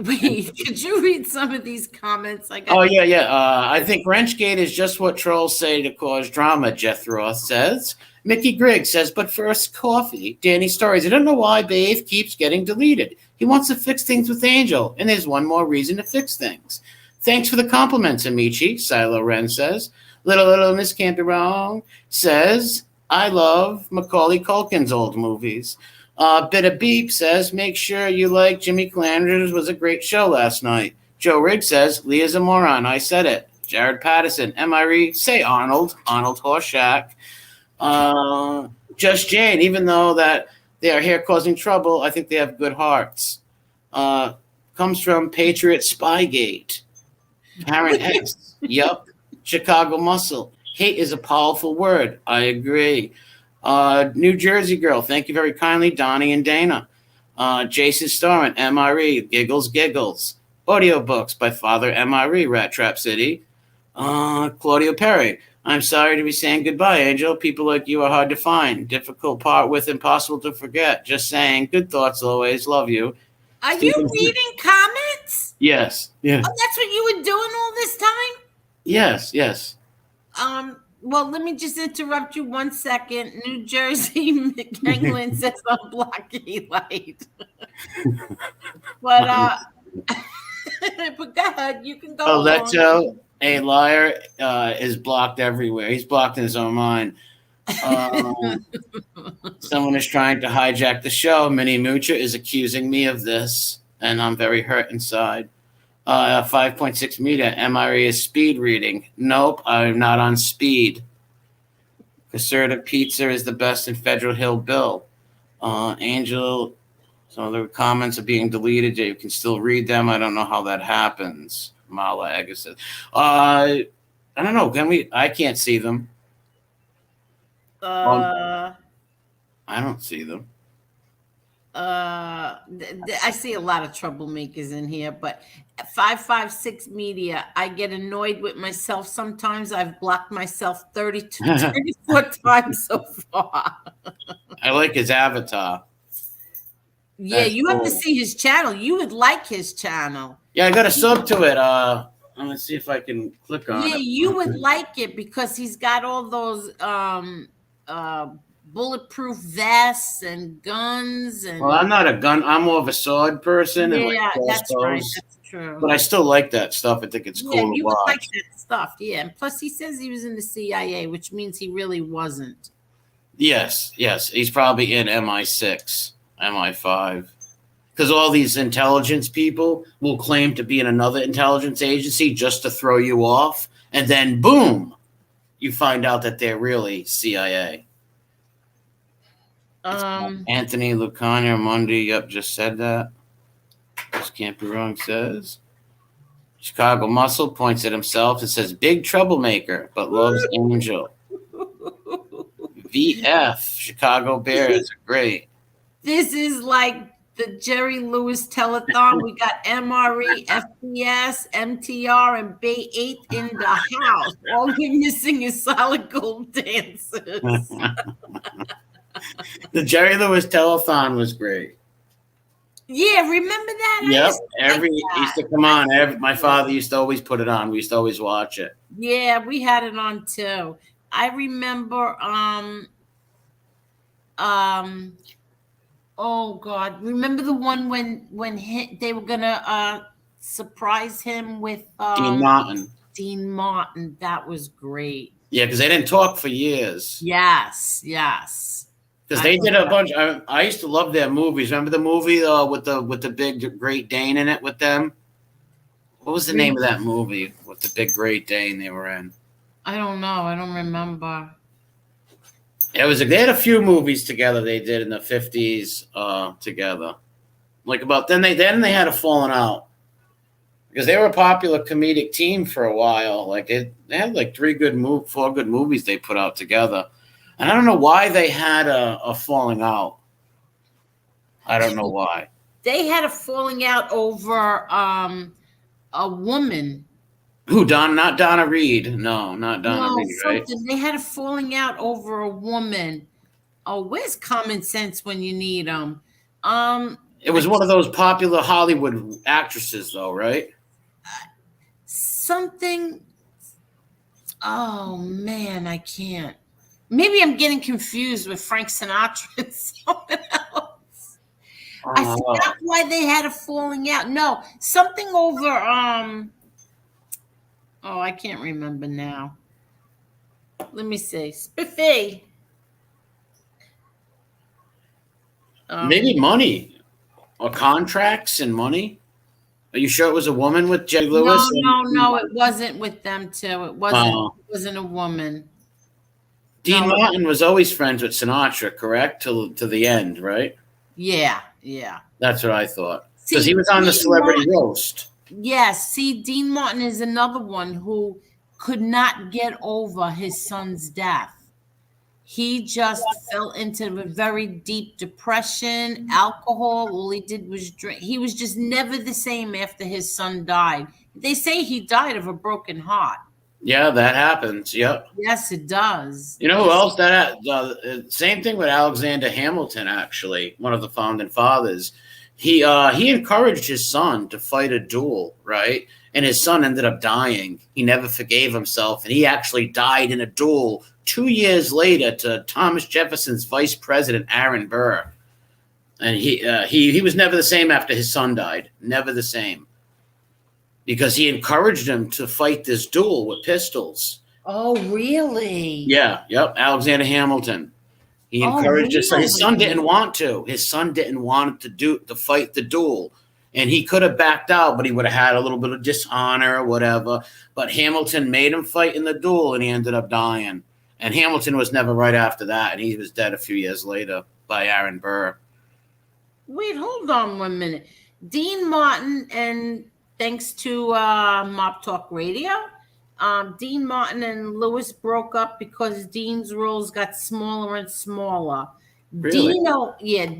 wait, could you read some of these comments? Oh, yeah. I think Wrenchgate is just what trolls say to cause drama, Jeff Roth says. Mickey Griggs says, but first, coffee. Danny Stories, I don't know why Babe keeps getting deleted. He wants to fix things with Angel, and there's one more reason to fix things. Thanks for the compliments, Amici, Silo Wren says. Little Miss Can't Be Wrong says, I love Macaulay Culkin's old movies. Bit of Beep says, make sure you like Jimmy Calanders was a great show last night. Joe Riggs says, Lee is a moron. I said it. Jared Patterson, MRE, say Arnold Horshack. Just Jane, even though that they are here causing trouble, I think they have good hearts. Comes from Patriot Spygate. Karen X, yup. Chicago Muscle. Hate is a powerful word. I agree. New Jersey Girl, thank you very kindly, Donnie and Dana. Jason Storment, MRE, Giggles. Audiobooks by Father MRE, Rat Trap City. Claudio Perry, I'm sorry to be saying goodbye, Angel. People like you are hard to find. Difficult part with, impossible to forget. Just saying, good thoughts always. Love you. Are you reading comments? Yes. Yeah. Oh, that's what you were doing all this time? Yes. Well, let me just interrupt you 1 second. New Jersey McGanglin says unblock light. But but go ahead, you can go. Oh, Leto, a liar, is blocked everywhere. He's blocked in his own mind. Someone is trying to hijack the show. Minnie Moocher is accusing me of this, and I'm very hurt inside. 5.6 meter, MRE is speed reading. Nope, I'm not on speed. Caserta Pizza is the best in Federal Hill Bill. Angel, some of the comments are being deleted. You can still read them. I don't know how that happens. Mala Aga says. I don't know. Can we? I can't see them. I don't see them. I see a lot of troublemakers in here, but 556 media, I get annoyed with myself. Sometimes I've blocked myself 34 times so far. I like his avatar. Yeah, that's you cool. Have to see his channel. You would like his channel. Yeah, I got a sub to it. I'm gonna see if I can click on it. Yeah, you would like it because he's got all those bulletproof vests and guns. And well, I'm not a gun. I'm more of a sword person. Yeah, and like that's right. That's true. But I still like that stuff. I think it's cool to you watch. Would like that stuff. Yeah, and plus he says he was in the CIA, which means he really wasn't. Yes. He's probably in MI6, MI5. Because all these intelligence people will claim to be in another intelligence agency just to throw you off. And then, boom, you find out that they're really CIA. Anthony Lucania Mundi, yep, just said that. Just can't be wrong, says. Chicago Muscle points at himself and says, big troublemaker, but loves Angel. VF, Chicago Bears are great. This is like the Jerry Lewis telethon. We got MRE, FPS, MTR, and Bay 8 in the house. All we're missing is solid gold dancers. The Jerry Lewis telethon was great. Yeah, remember that? I Yep. used to like Every used that. to come on. My father used to always put it on. We used to always watch it. Yeah, we had it on too. I remember um oh God, remember the one when they were gonna surprise him with Dean Martin. Dean Martin? That was great. Yeah, because they didn't talk for years. Yes, yes. Because I they thought did a that, bunch. I used to love their movies. Remember the movie with the big Great Dane in it with them? What was the name of that movie with the big Great Dane they were in? I don't know. I don't remember. It was. They had a few movies together. They did in the 50s together. Like about then they had a falling out because they were a popular comedic team for a while. Like they had like 4 good movies they put out together, and I don't know why they had a falling out. I don't know why. They had a falling out over a woman. Who Don? Not Donna Reed. No, not Donna No, Reed. Right? something. They had a falling out over a woman. Oh, where's common sense when you need them? It was one of those popular Hollywood actresses, though, right? Something. Oh man, I can't. Maybe I'm getting confused with Frank Sinatra and someone else. I forgot why they had a falling out. No, something over. Oh, I can't remember now. Let me see. Spiffy. Maybe money or contracts and money. Are you sure it was a woman with Jerry Lewis? No. It wasn't with them too. It wasn't. It wasn't a woman. Dean Martin was always friends with Sinatra, correct? To the end, right? Yeah. That's what I thought. Because he was on the Celebrity Roast. Yes. See, Dean Martin is another one who could not get over his son's death. He just fell into a very deep depression, alcohol. All he did was drink. He was just never the same after his son died. They say he died of a broken heart. Yeah, that happens. Yep. Yes, it does. You know who else? Same thing with Alexander Hamilton, actually, one of the founding fathers. He encouraged his son to fight a duel, right? And his son ended up dying. He never forgave himself, and he actually died in a duel 2 years later to Thomas Jefferson's vice president, Aaron Burr. And he was never the same after his son died. Never the same. Because he encouraged him to fight this duel with pistols. Oh, really? Yeah, yep. Alexander Hamilton. He encouraged his son. His son didn't want to. His son didn't want to fight the duel. And he could have backed out, but he would have had a little bit of dishonor or whatever. But Hamilton made him fight in the duel, and he ended up dying. And Hamilton was never right after that, and he was dead a few years later by Aaron Burr. Wait, hold on 1 minute. Dean Martin, and thanks to Mop Talk Radio, Dean Martin and Lewis broke up because Dean's roles got smaller and smaller. Really?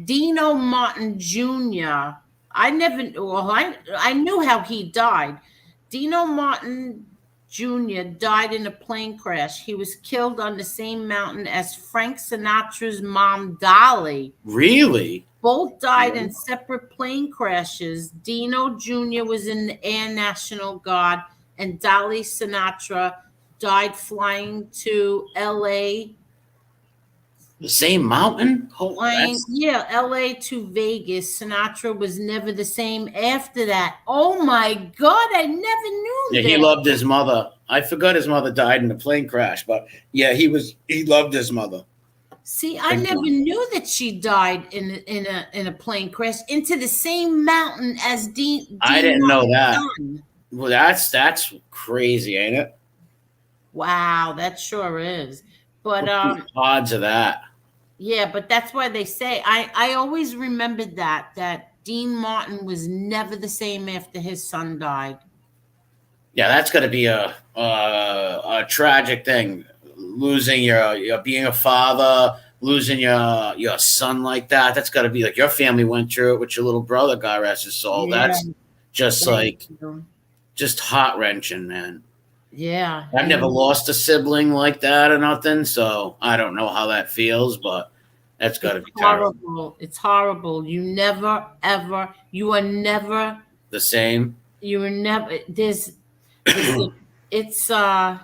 Dino Martin Jr. I knew how he died. Dino Martin Jr. died in a plane crash. He was killed on the same mountain as Frank Sinatra's mom, Dolly. Really? Both died in separate plane crashes. Dino Jr. was in the Air National Guard, and Dolly Sinatra died flying to L.A. The same mountain? L.A. to Vegas. Sinatra was never the same after that. Oh my God, I never knew that. He loved his mother. I forgot his mother died in a plane crash, but yeah, he loved his mother. See, I never knew that she died in a plane crash into the same mountain as Dean. I didn't know that. Well, that's crazy, ain't it? Wow, that sure is. But odds of that. Yeah, but that's why they say I always remembered that Dean Martin was never the same after his son died. Yeah, that's going to be a tragic thing. Losing your being a father, losing your son like that. That's got to be like your family went through it with your little brother. God rest his soul. Yeah. That's just just heart wrenching, man. Yeah, I've never lost a sibling like that or nothing, so I don't know how that feels, but That's got to It's be terrible. horrible. It's horrible. You never, ever, you are never, The same. you are never, listen, it's, hold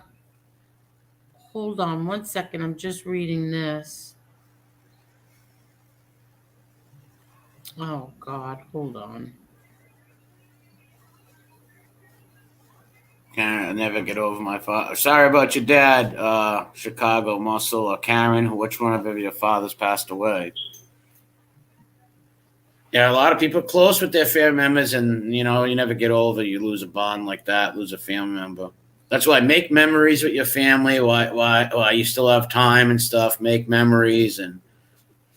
on one second. I'm just reading this. Oh, God, hold on. Can't never get over my father. Sorry about your dad, Chicago Muscle, or Karen. Which one of your fathers passed away? Yeah, a lot of people close with their family members, and you never get over. You lose a bond like that, lose a family member. That's why make memories with your family. Why you still have time and stuff. Make memories and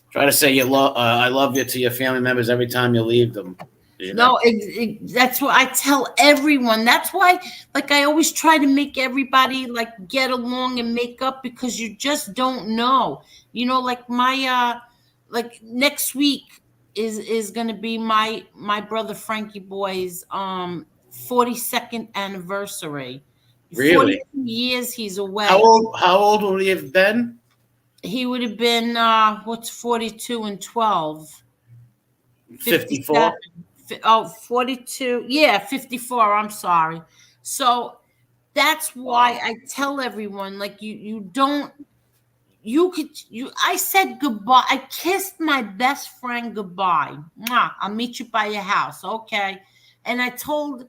try to say I love you to your family members every time you leave them. No, that's what I tell everyone. That's why, like, I always try to make everybody like get along and make up because you just don't know. Like like next week is gonna be my brother Frankie Boy's 42nd anniversary. Really? 42 years he's away. How old would he have been? He would have been what's 42 and 12? 54. 42. Yeah, 54. I'm sorry. So that's why I tell everyone, like, you don't, I said goodbye. I kissed my best friend goodbye. Mwah, I'll meet you by your house. Okay. And I told,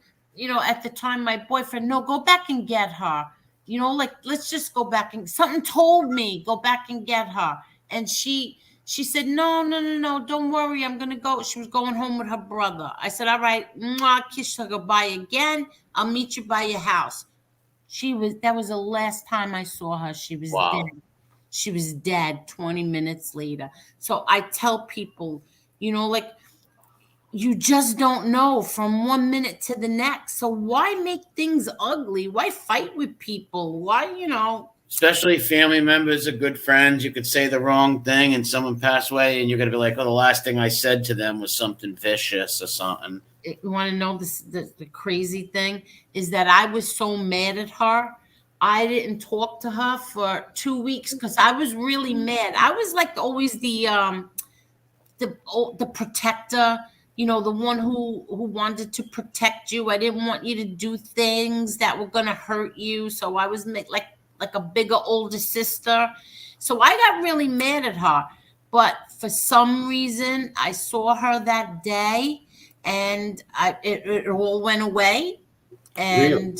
at the time, my boyfriend, no, go back and get her. Like, let's just go back, and something told me, go back and get her. And she said, no, no, no, no, don't worry. I'm going to go. She was going home with her brother. I said, all right, mwah, kiss her goodbye again. I'll meet you by your house. That was the last time I saw her. She was Wow. dead. She was dead 20 minutes later. So I tell people, like, you just don't know from one minute to the next. So why make things ugly? Why fight with people? Why, Especially family members or good friends, you could say the wrong thing and someone pass away, and you're gonna be like, "Oh, the last thing I said to them was something vicious or something." You want to know the crazy thing is that I was so mad at her. I didn't talk to her for 2 weeks because I was really mad. I was like always the protector, the one who wanted to protect you. I didn't want you to do things that were going to hurt you. So I was like a bigger older sister. So I got really mad at her. But for some reason, I saw her that day, and it all went away. And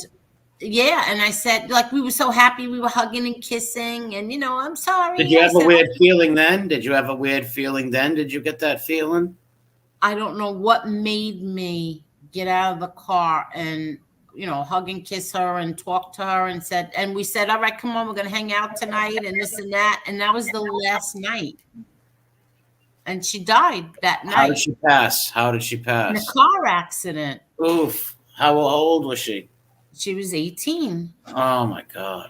Really? yeah, and I said, like, we were so happy, we were hugging and kissing, and I'm sorry. Did you I have a said, weird feeling then? Did you have a weird feeling then? Did you get that feeling? I don't know what made me get out of the car and hug and kiss her and talk to her, and we said, all right, come on, we're gonna hang out tonight and this and that. And that was the last night. And she died that night. How did she pass? How did she In a pass? car accident. Oof. How old was she? She was 18. Oh my God.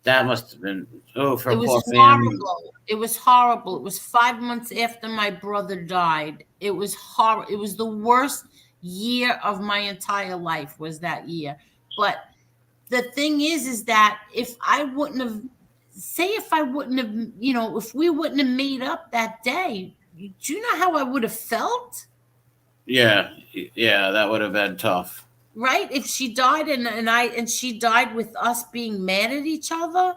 That must have been, oh, for It a was poor family. horrible. It was horrible. It was 5 months after my brother died. It was horrible. It was the worst year of my entire life was that year. But the thing is that if I wouldn't have, if we wouldn't have made up that day, do you know how I would have felt? Yeah, that would have been tough. Right? If she died and she died with us being mad at each other,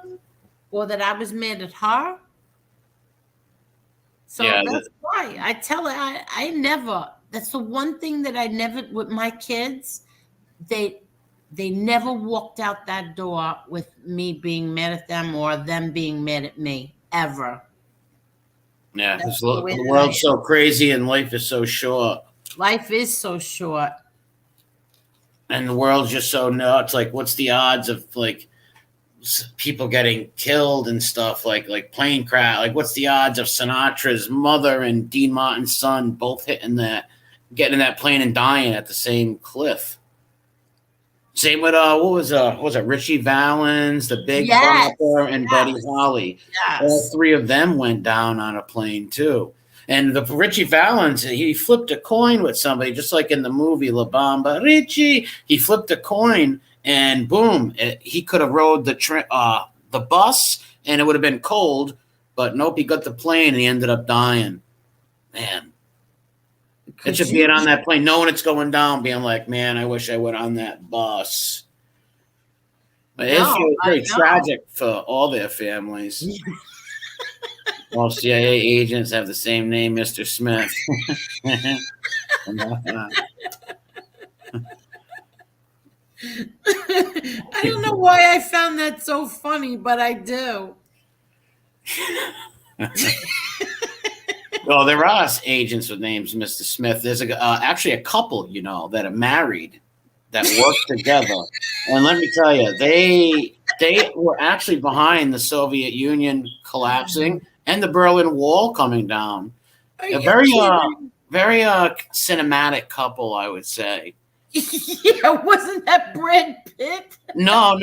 or that I was mad at her. So Yeah, that's why I tell her I never. That's the one thing that I never with my kids. They never walked out that door with me being mad at them or them being mad at me ever. yeah. That's The the way that I world's am. so crazy and life is so short. Life is so short. And the world's just so nuts. Like, what's the odds of like people getting killed and stuff? Like plane crash. Like, what's the odds of Sinatra's mother and Dean Martin's son both getting in that plane and dying at the same cliff? Same with what was it? Richie Valens, the Big Yes. Bopper, and Buddy Holly. Yes. All three of them went down on a plane too. And the Richie Valens, he flipped a coin with somebody, just like in the movie La Bamba. Richie, he flipped a coin, and boom, he could have rode the bus, and it would have been cold, But nope, he got the plane and he ended up dying. Man, it should you be on that plane, knowing it's going down, being like, man, I wish I went on that bus. But it No, feels I very know. tragic for all their families. All CIA agents have the same name, Mr. Smith. I don't know why I found that so funny, but I do. Well, there are agents with names, Mr. Smith. There's actually a couple, that are married that work together. And let me tell you, they were actually behind the Soviet Union collapsing and the Berlin Wall coming down. Are A you very kidding? very cinematic couple, I would say. Yeah, wasn't that Brad Pitt? No.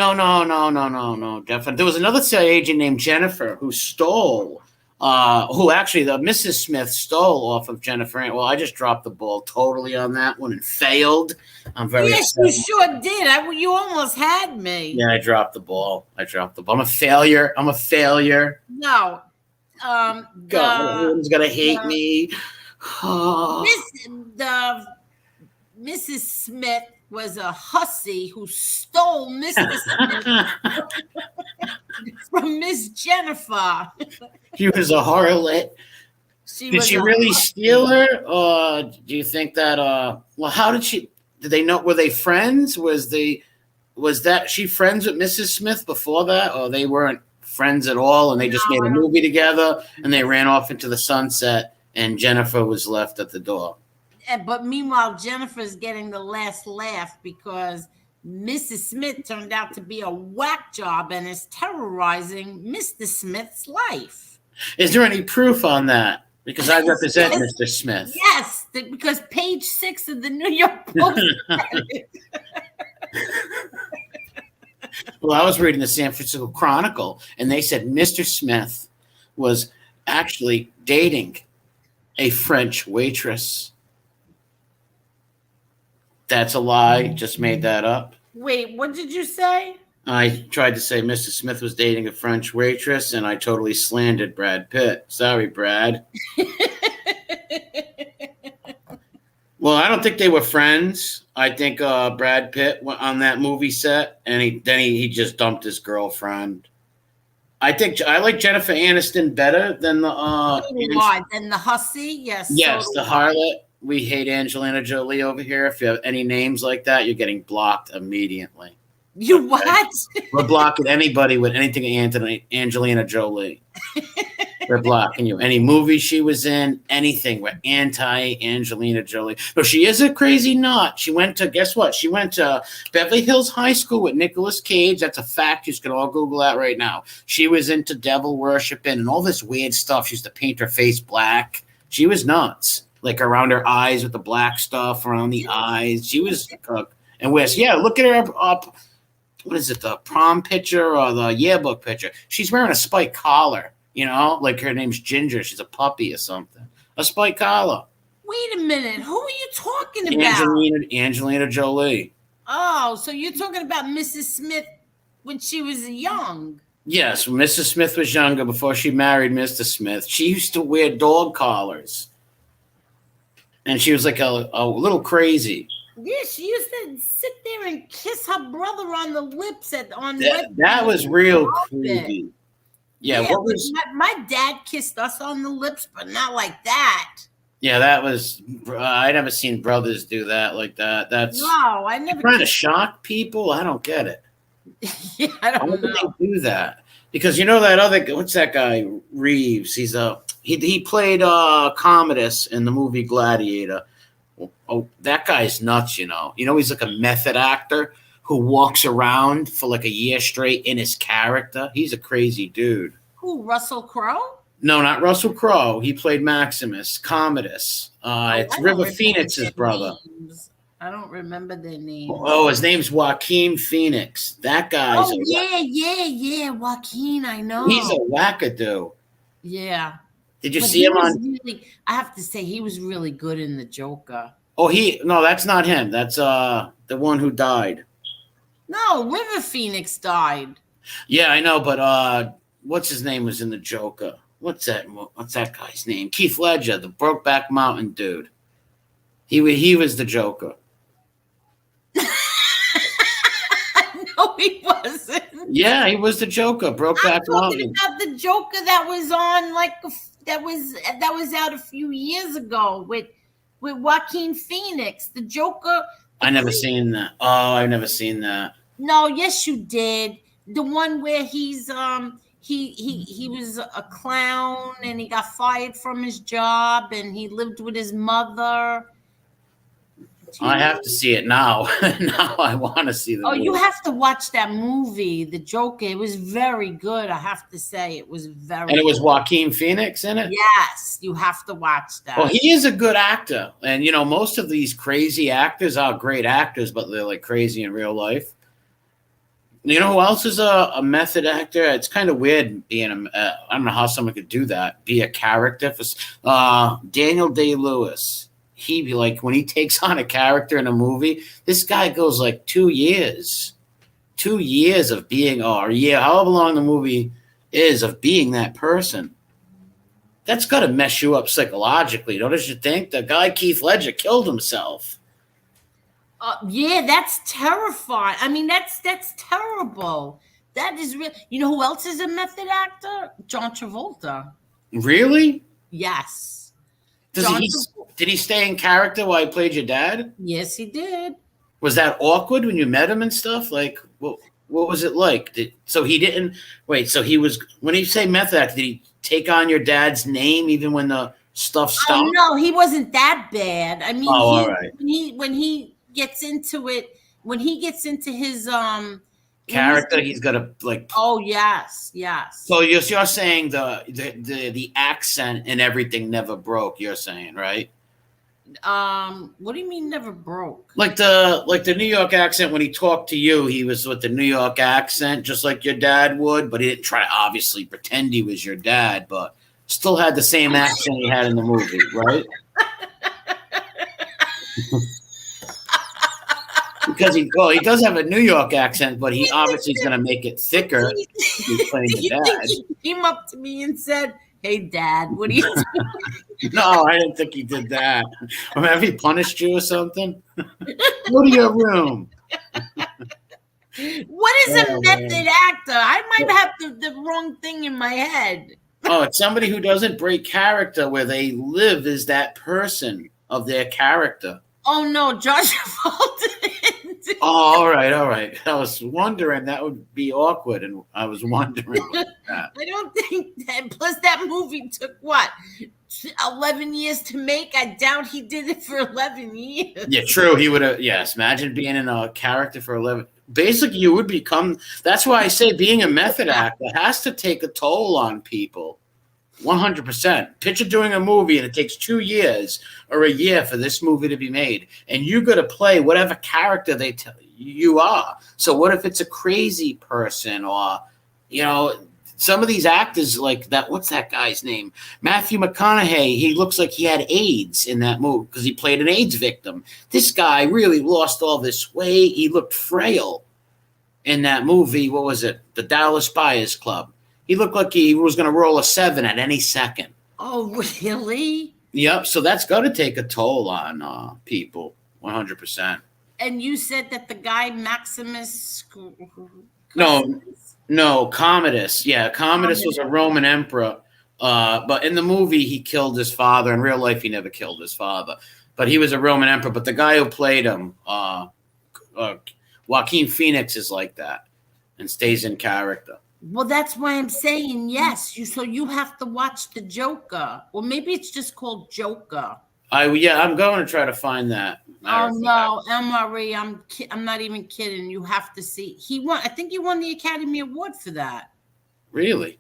Definitely. There was another CIA agent named Jennifer who stole. Who actually the Mrs. Smith stole off of Jennifer. Well, I just dropped the ball totally on that one and failed. I'm very Yes, upset. you sure did. You almost had me. Yeah, I dropped the ball. I'm a failure. No. God, everyone's gonna hate me. Mrs. Smith was a hussy who stole Mr. Smith from Miss Jennifer. She was a harlot. Did she really steal her? Or do you think that how did they know, were they friends? Was she friends with Mrs. Smith before that? Or they weren't friends at all and they just made a movie together and they ran off into the sunset and Jennifer was left at the door? But meanwhile, Jennifer's getting the last laugh because Mrs. Smith turned out to be a whack job and is terrorizing Mr. Smith's life. Is there any proof on that? Because I represent Mr. Smith. Yes, because page 6 of the New York Post. Well, I was reading the San Francisco Chronicle, and they said Mr. Smith was actually dating a French waitress. That's a lie. Just made that up. Wait, what did you say? I tried to say Mr. Smith was dating a French waitress, and I totally slandered Brad Pitt. Sorry, Brad. Well, I don't think they were friends. I think Brad Pitt went on that movie set, and he just dumped his girlfriend. I think I like Jennifer Aniston better than the than the hussy. Yes. Yes, the harlot. We hate Angelina Jolie over here. If you have any names like that, you're getting blocked immediately. You what? We're blocking anybody with anything Angelina Jolie. We're blocking you. Any movie she was in, anything. We're anti-Angelina Jolie. But she is a crazy nut. She went to, guess what? She went to Beverly Hills High School with Nicolas Cage. That's a fact. You can all Google that right now. She was into devil worshiping and all this weird stuff. She used to paint her face black. She was nuts. Like around her eyes with the black stuff around the eyes. She was and look at her up. What is it? The prom picture or the yearbook picture? She's wearing a spike collar. Like her name's Ginger. She's a puppy or something. A spike collar. Wait a minute. Who are you talking about? Angelina Jolie. Oh, so you're talking about Mrs. Smith when she was young? Yes, when Mrs. Smith was younger before she married Mr. Smith. She used to wear dog collars. And she was like a little crazy. Yeah, she used to sit there and kiss her brother on the lips that was real creepy. Yeah, what was my dad kissed us on the lips, but not like that. Yeah, that was. I never seen brothers do that like that. That's no, I never. Trying to shock people. I don't get it. Yeah, I don't know. Why would they do that? Because that other, what's that guy, Reeves? He played Commodus in the movie Gladiator. Oh, that guy's nuts, he's like a method actor who walks around for like a year straight in his character. He's a crazy dude. Who, Russell Crowe? No, not Russell Crowe. He played Maximus, Commodus. It's River Phoenix's brother. I don't remember their names. Oh, his name's Joaquin Phoenix. That guy's. Oh, yeah. Joaquin, I know. He's a wackadoo. Yeah. Did you see him on? I have to say, he was really good in The Joker. Oh, no, that's not him. That's the one who died. No, River Phoenix died. Yeah, I know, but what's his name was in The Joker? what's that guy's name? Keith Ledger, the Brokeback Mountain dude. He was the Joker. No, he wasn't. Yeah, he was the Joker. Brokeback I'm talking Mountain. about the Joker that was on that was out a few years ago with Joaquin Phoenix. The Joker. I never seen that. Oh, I've never seen that. No, yes, you did. The one where he was a clown and he got fired from his job and he lived with his mother. I have to see it now. Now I want to see the movie. You have to watch that movie, The Joker. It was very good, I have to say. It was very And it was Joaquin Phoenix in it? Yes, you have to watch that. Well, he is a good actor. And, you know, most of these crazy actors are great actors, but they're like crazy in real life. You know who else is a method actor? It's kind of weird being I don't know how someone could do that, be a character. Daniel Day-Lewis. He be like, when he takes on a character in a movie, this guy goes like 2 years. 2 years of being, or a year, however long the movie is, of being that person. That's got to mess you up psychologically, don't you think? The guy Keith Ledger killed himself. Yeah, that's terrifying. I mean, that's terrible. That is real. You know who else is a method actor? John Travolta. Really? Yes. Did he stay in character while he played your dad? Yes, he did. Was that awkward when you met him and stuff? Like, what was it like? So he didn't wait. So he was, when you say method actor, did he take on your dad's name even when the stuff stopped? Oh no, he wasn't that bad. I mean, all right. when he gets into it, when he gets into his character, he's got to like. Oh yes. So you're saying the accent and everything never broke. You're saying, right? What do you mean never broke? Like the New York accent, when he talked to you, he was with the New York accent, just like your dad would, but he didn't try to obviously pretend he was your dad, but still had the same accent he had in the movie, right? Because he does have a New York accent, but he obviously is going to make it thicker. He's playing the dad. He came up to me and said, "Hey, Dad, what are you doing?" No, I didn't think he did that. Or have he punished you or something? Go to your room. What is a method actor? I might have the wrong thing in my head. Oh, it's somebody who doesn't break character, where they live as that person of their character. Oh no, Josh Travolta. Oh, all right. I was wondering, that would be awkward, and I was wondering about that. I don't think that. Plus, that movie took what, 11 years to make? I doubt he did it for 11 years. Yeah, true. He would have. Yes, imagine being in a character for 11. Basically, you would become. That's why I say being a method actor has to take a toll on people. 100%. Picture doing a movie and it takes 2 years or a year for this movie to be made, and you got to play whatever character they tell you are. So what if it's a crazy person, or some of these actors like that? What's that guy's name? Matthew McConaughey. He looks like he had AIDS in that movie because he played an AIDS victim. This guy really lost all this weight. He looked frail in that movie. What was it? The Dallas Buyers Club. He looked like he was going to roll a 7 at any second. Oh, really? Yep. So that's got to take a toll on people, 100%. And you said that the guy Maximus. No, Commodus. Yeah, Commodus was a Roman emperor. But in the movie, he killed his father. In real life, he never killed his father. But he was a Roman emperor. But the guy who played him, Joaquin Phoenix, is like that and stays in character. Well, that's why I'm saying yes. So you have to watch The Joker. Well, maybe it's just called Joker. I'm going to try to find that. Oh no, MRE, I'm not even kidding. You have to see. I think he won the Academy Award for that. Really?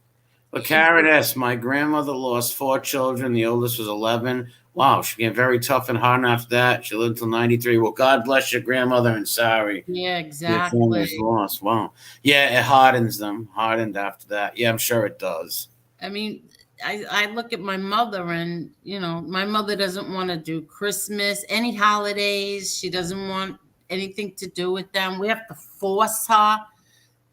Well, Karen S., my grandmother lost 4 children. The oldest was 11. Wow, she became very tough and hard after that. She lived until 93. Well, God bless your grandmother, and sorry. Yeah, exactly. Your family's lost. Wow. Yeah, it hardens them. Hardened after that. Yeah, I'm sure it does. I mean, I look at my mother, and, my mother doesn't want to do Christmas, any holidays. She doesn't want anything to do with them. We have to force her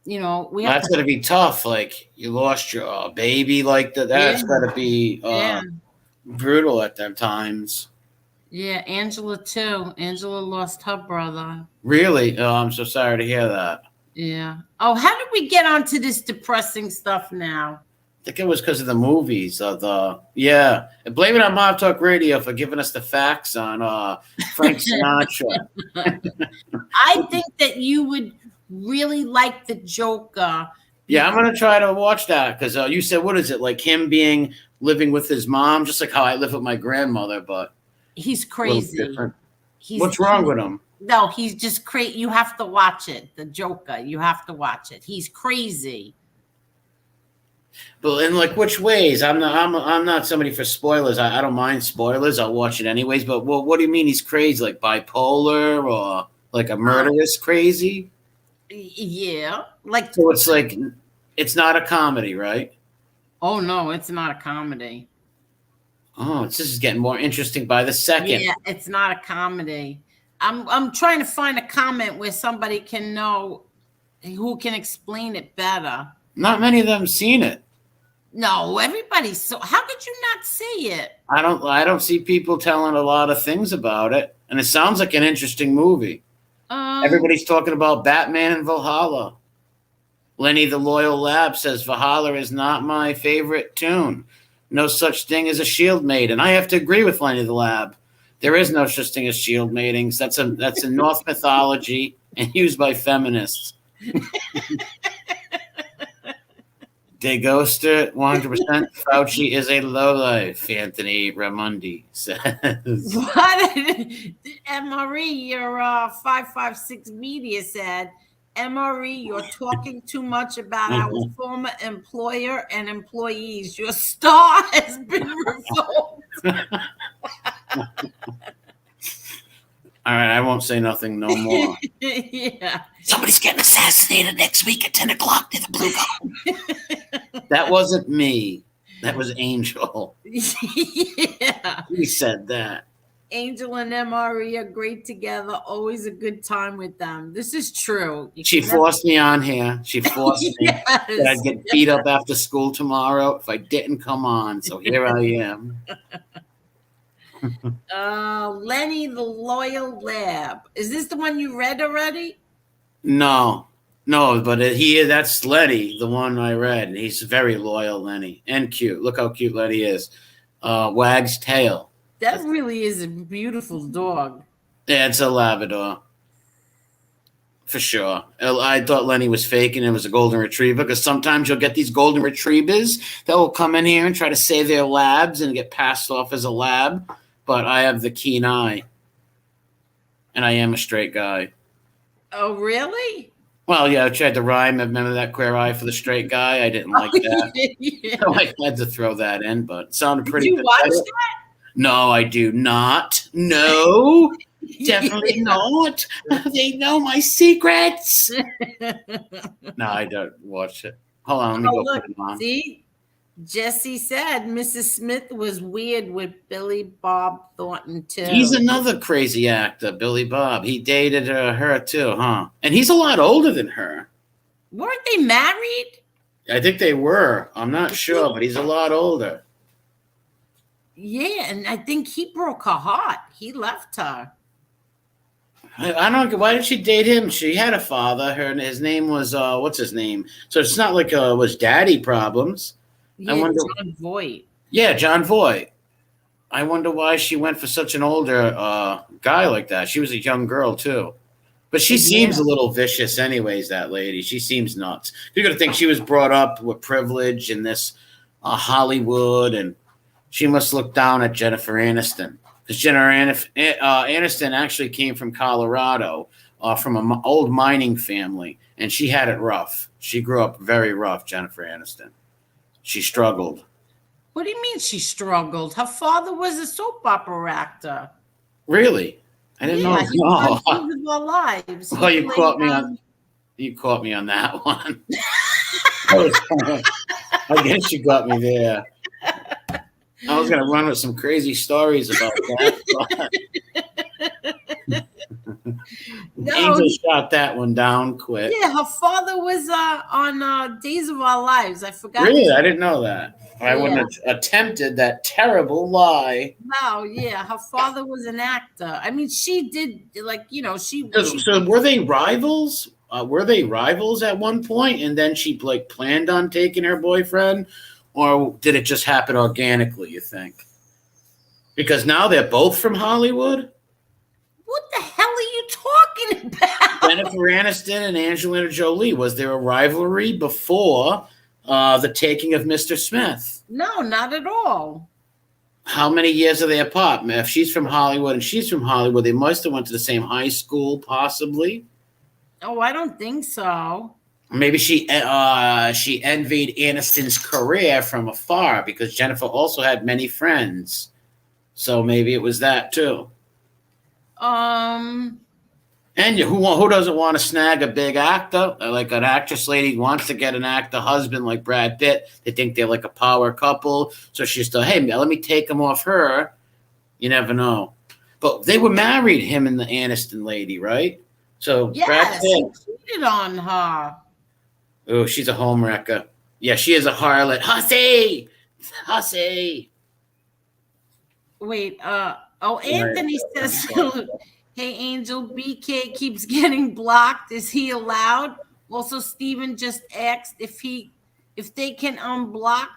we have That's to. gonna be tough. Like you lost your baby like that. Yeah, That's gotta be yeah, brutal at them times. yeah. Angela too. Angela lost her brother. Really? Oh, I'm so sorry to hear that. Yeah. Oh, how did we get onto this depressing stuff now? I think it was because of the movies. Yeah. And blame it on Mob Talk Radio for giving us the facts on Frank Sinatra. I think that you would really like the Joker. Yeah, I'm gonna try to watch that because you said what is it like him being living with his mom, just like how I live with my grandmother, but He's a little crazy. different. He's What's wrong with him? No, he's just crazy. You have to watch it. The Joker. You have to watch it. He's crazy. But in like which ways? I'm not somebody for spoilers. I don't mind spoilers. I'll watch it anyways. But what do you mean he's crazy? Like bipolar or like a murderous crazy? Yeah. Like, So it's like it's not a comedy, right? oh no, it's not a comedy. Oh, this is getting more interesting by the second. Yeah, it's not a comedy. I'm trying to find a comment where somebody can know who can explain it better. Not many of them seen it. No, everybody's so. How could you not see it? I don't see people telling a lot of things about it, and it sounds like an interesting movie. Everybody's talking about Batman and Valhalla. Lenny the Loyal Lab says Valhalla is not my favorite tune. No such thing as a shield maiden. I have to agree with Lenny the Lab. There is no such thing as shield maidens. That's a Norse mythology and used by feminists. De Ghoster, 100%. Fauci is a lowlife, Anthony Ramundi says. What? MRE, your 556 media said, MRE, you're talking too much about our former employer and employees. Your star has been revoked. All right, I won't say nothing no more. Yeah. Somebody's getting assassinated next week at 10 o'clock near the Blue Dome. That wasn't me. That was Angel. Yeah. He said that. Angel and MRE are great together. Always a good time with them. This is true. She forced me on here. She forced me that I'd get beat up after school tomorrow if I didn't come on. So here I am. Lenny the Loyal Lab. Is this the one you read already? No, but that's Letty, the one I read. And he's very loyal, Lenny, and cute. Look how cute Letty is. Wags tail. That really is a beautiful dog. Yeah, it's a Labrador. For sure. I thought Lenny was fake and it was a golden retriever because sometimes you'll get these golden retrievers that will come in here and try to say they're labs and get passed off as a lab. But I have the keen eye. And I am a straight guy. Oh, really? Well, yeah, I tried to rhyme. Remember that queer eye for the straight guy? I didn't like that. Yeah. So I had to throw that in, but it sounded pretty Did you good. watch that? No, I do not. No, definitely not. They know my secrets. No, I don't watch it. Hold on, let me go Look, put it on. see? Jesse said Mrs. Smith was weird with Billy Bob Thornton, too. He's another crazy actor, Billy Bob. He dated her, too, huh? And he's a lot older than her. Weren't they married? I think they were. I'm not sure, but he's a lot older. Yeah, and I think he broke her heart. He left her. I don't. Why did she date him? She had a father. His name was what's his name? So it's not like was daddy problems. Yeah, I wonder. John Voight. Yeah, John Voight. I wonder why she went for such an older guy like that. She was a young girl too, but she seems a little vicious, anyways. That lady, she seems nuts. You're gonna think she was brought up with privilege in this Hollywood, and she must look down at Jennifer Aniston. Because Jennifer Aniston actually came from Colorado, from an old mining family, and she had it rough. She grew up very rough, Jennifer Aniston. She struggled. What do you mean she struggled? Her father was a soap opera actor. Really? I didn't know. He lived our lives. Oh, you caught me on that one. I guess you got me there. I was gonna run with some crazy stories about that. No, Angel shot that one down quick. yeah, her father was on Days of Our Lives. I forgot. Really, I didn't know that. I wouldn't Yeah. have attempted that terrible lie. No, yeah, her father was an actor. I mean, she did like she. So were they rivals? Were they rivals at one point, and then she like planned on taking her boyfriend, or did it just happen organically? You think? Because now they're both from Hollywood. What the hell are you talking about? Jennifer Aniston and Angelina Jolie. Was there a rivalry before the taking of Mr. Smith? No, not at all. How many years are they apart? If she's from Hollywood and she's from Hollywood, they must have went to the same high school, possibly. Oh, I don't think so. Maybe she envied Aniston's career from afar because Jennifer also had many friends. So maybe it was that too. And who doesn't want to snag a big actor? Like an actress lady wants to get an actor husband like Brad Pitt. They think they're like a power couple. So she's still, hey, let me take him off her. You never know. But they were married, him and the Aniston lady, right? So yes, Brad Pitt. he cheated on her. Oh, she's a homewrecker. Yeah, she is a harlot. Hussy! Hussy! Wait, Anthony says, hey, Angel, BK keeps getting blocked. Is he allowed? Also, Steven just asked if they can unblock,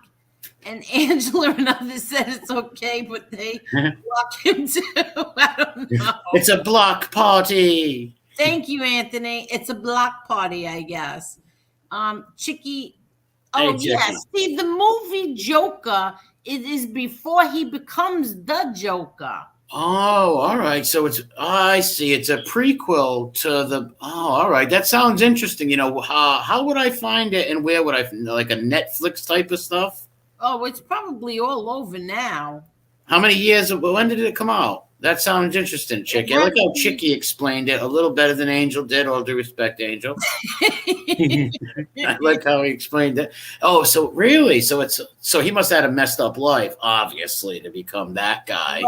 and Angela and others said it's okay, but they block him too. I don't know. It's a block party. Thank you, Anthony. It's a block party, I guess. Chicky. Hey, Oh, Chicky. yes. See, the movie Joker, it is before he becomes the Joker. Oh, all right. So I see. It's a prequel to the. Oh, all right. That sounds interesting. How would I find it, and where would I like a Netflix type of stuff? Oh, it's probably all over now. How many years? When did it come out? That sounds interesting, Chicky. I like how Chicky explained it a little better than Angel did. All due respect, Angel. I like how he explained it. Oh, so really? So he must have had a messed up life, obviously, to become that guy.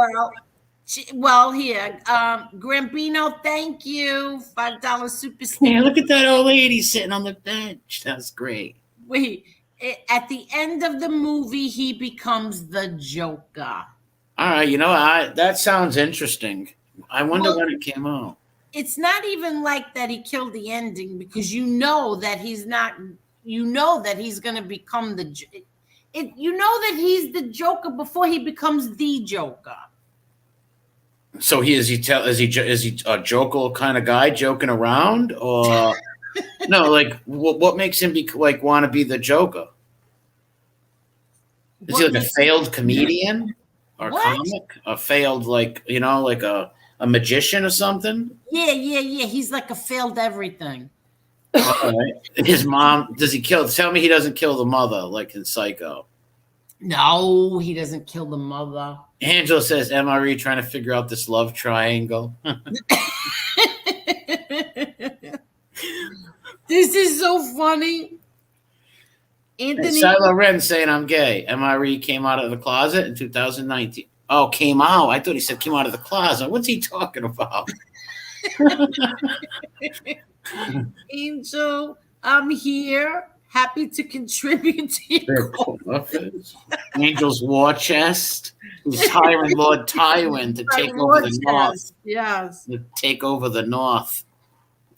Well, here, Grambino, thank you. $5 super sticker. Yeah, look at that old lady sitting on the bench. That's great. Wait, at the end of the movie, he becomes the Joker. All right, that sounds interesting. I wonder when it came out. It's not even like that he killed the ending, because you know that he's not. You know that he's going to become the. You know that he's the Joker before he becomes the Joker. So is he a joker kind of guy joking around, or no? Like what makes him want to be the Joker? Is he like a failed comedian or comic? A failed like a magician or something? Yeah. He's like a failed everything. All right. His mom, does he kill? Tell me he doesn't kill the mother like in Psycho. No, he doesn't kill the mother. Angela says, MRE trying to figure out this love triangle. This is so funny. Anthony. Silo Ren saying I'm gay. MRE came out of the closet in 2019. Oh, came out. I thought he said came out of the closet. What's he talking about? Angel, I'm here. Happy to contribute to your Angel's war chest. He's hiring Lord Tywin to take over the North. Yes. To take over the North.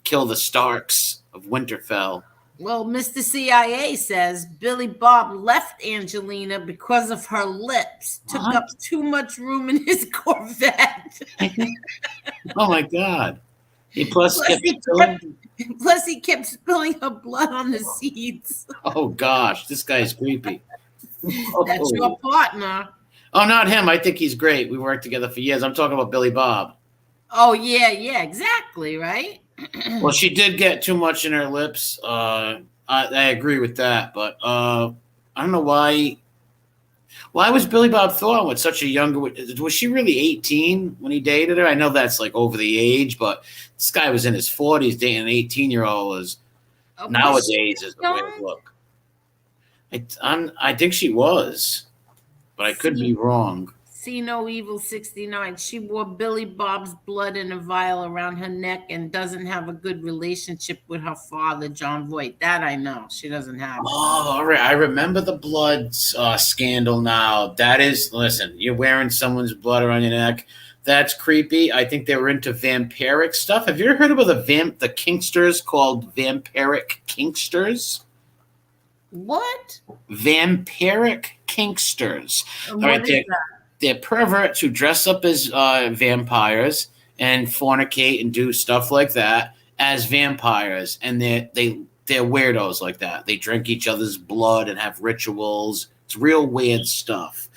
Kill the Starks of Winterfell. Well, Mr. CIA says Billy Bob left Angelina because of her lips. Took up too much room in his Corvette. Oh, my God. Plus he kept spilling her blood on the seats. Oh, gosh. This guy's creepy. That's your partner. Oh, not him. I think he's great. We worked together for years. I'm talking about Billy Bob. Oh, yeah, exactly, right? Well, she did get too much in her lips. I agree with that. But I don't know why. Why was Billy Bob Thornton with such a younger? Was she really 18 when he dated her? I know that's like over the age, but this guy was in his 40s dating an 18-year-old. Nowadays is the way to look. I think she was. but I could be wrong. See No Evil 69. She wore Billy Bob's blood in a vial around her neck and doesn't have a good relationship with her father, John Voight. That I know. She doesn't have it. Oh, all right. I remember the blood scandal now. That is, listen, you're wearing someone's blood around your neck. That's creepy. I think they were into vampiric stuff. Have you ever heard of the kinksters called vampiric kinksters? What? Vampiric kinksters. And All what right, is that? they're perverts who dress up as vampires and fornicate and do stuff like that as vampires, and they're weirdos like that. They drink each other's blood and have rituals. It's real weird stuff.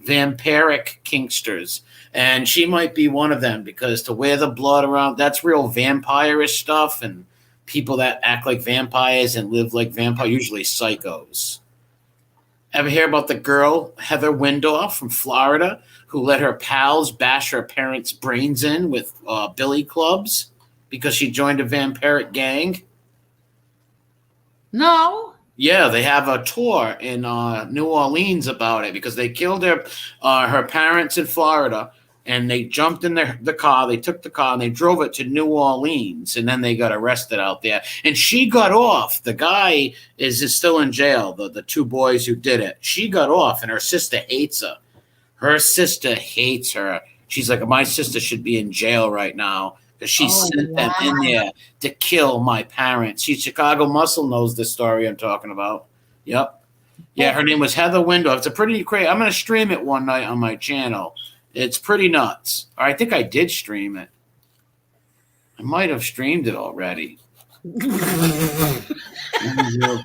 Vampiric kinksters, and she might be one of them because to wear the blood around, that's real vampire-ish stuff, and people that act like vampires and live like vampires, usually psychos. Ever hear about the girl, Heather Windorf from Florida, who let her pals bash her parents' brains in with billy clubs because she joined a vampiric gang? No. Yeah, they have a tour in New Orleans about it because they killed her parents in Florida, and they jumped in the car. They took the car and they drove it to New Orleans, and then they got arrested out there. And she got off. The guy is still in jail, the two boys who did it. She got off, and her sister hates her. Her sister hates her. She's like, my sister should be in jail right now because she sent them in there to kill my parents. Chicago Muscle knows the story I'm talking about. Yep. Yeah, her name was Heather Windorf. It's a pretty crazy. I'm going to stream it one night on my channel. It's pretty nuts. Or I think I did stream it. I might have streamed it already.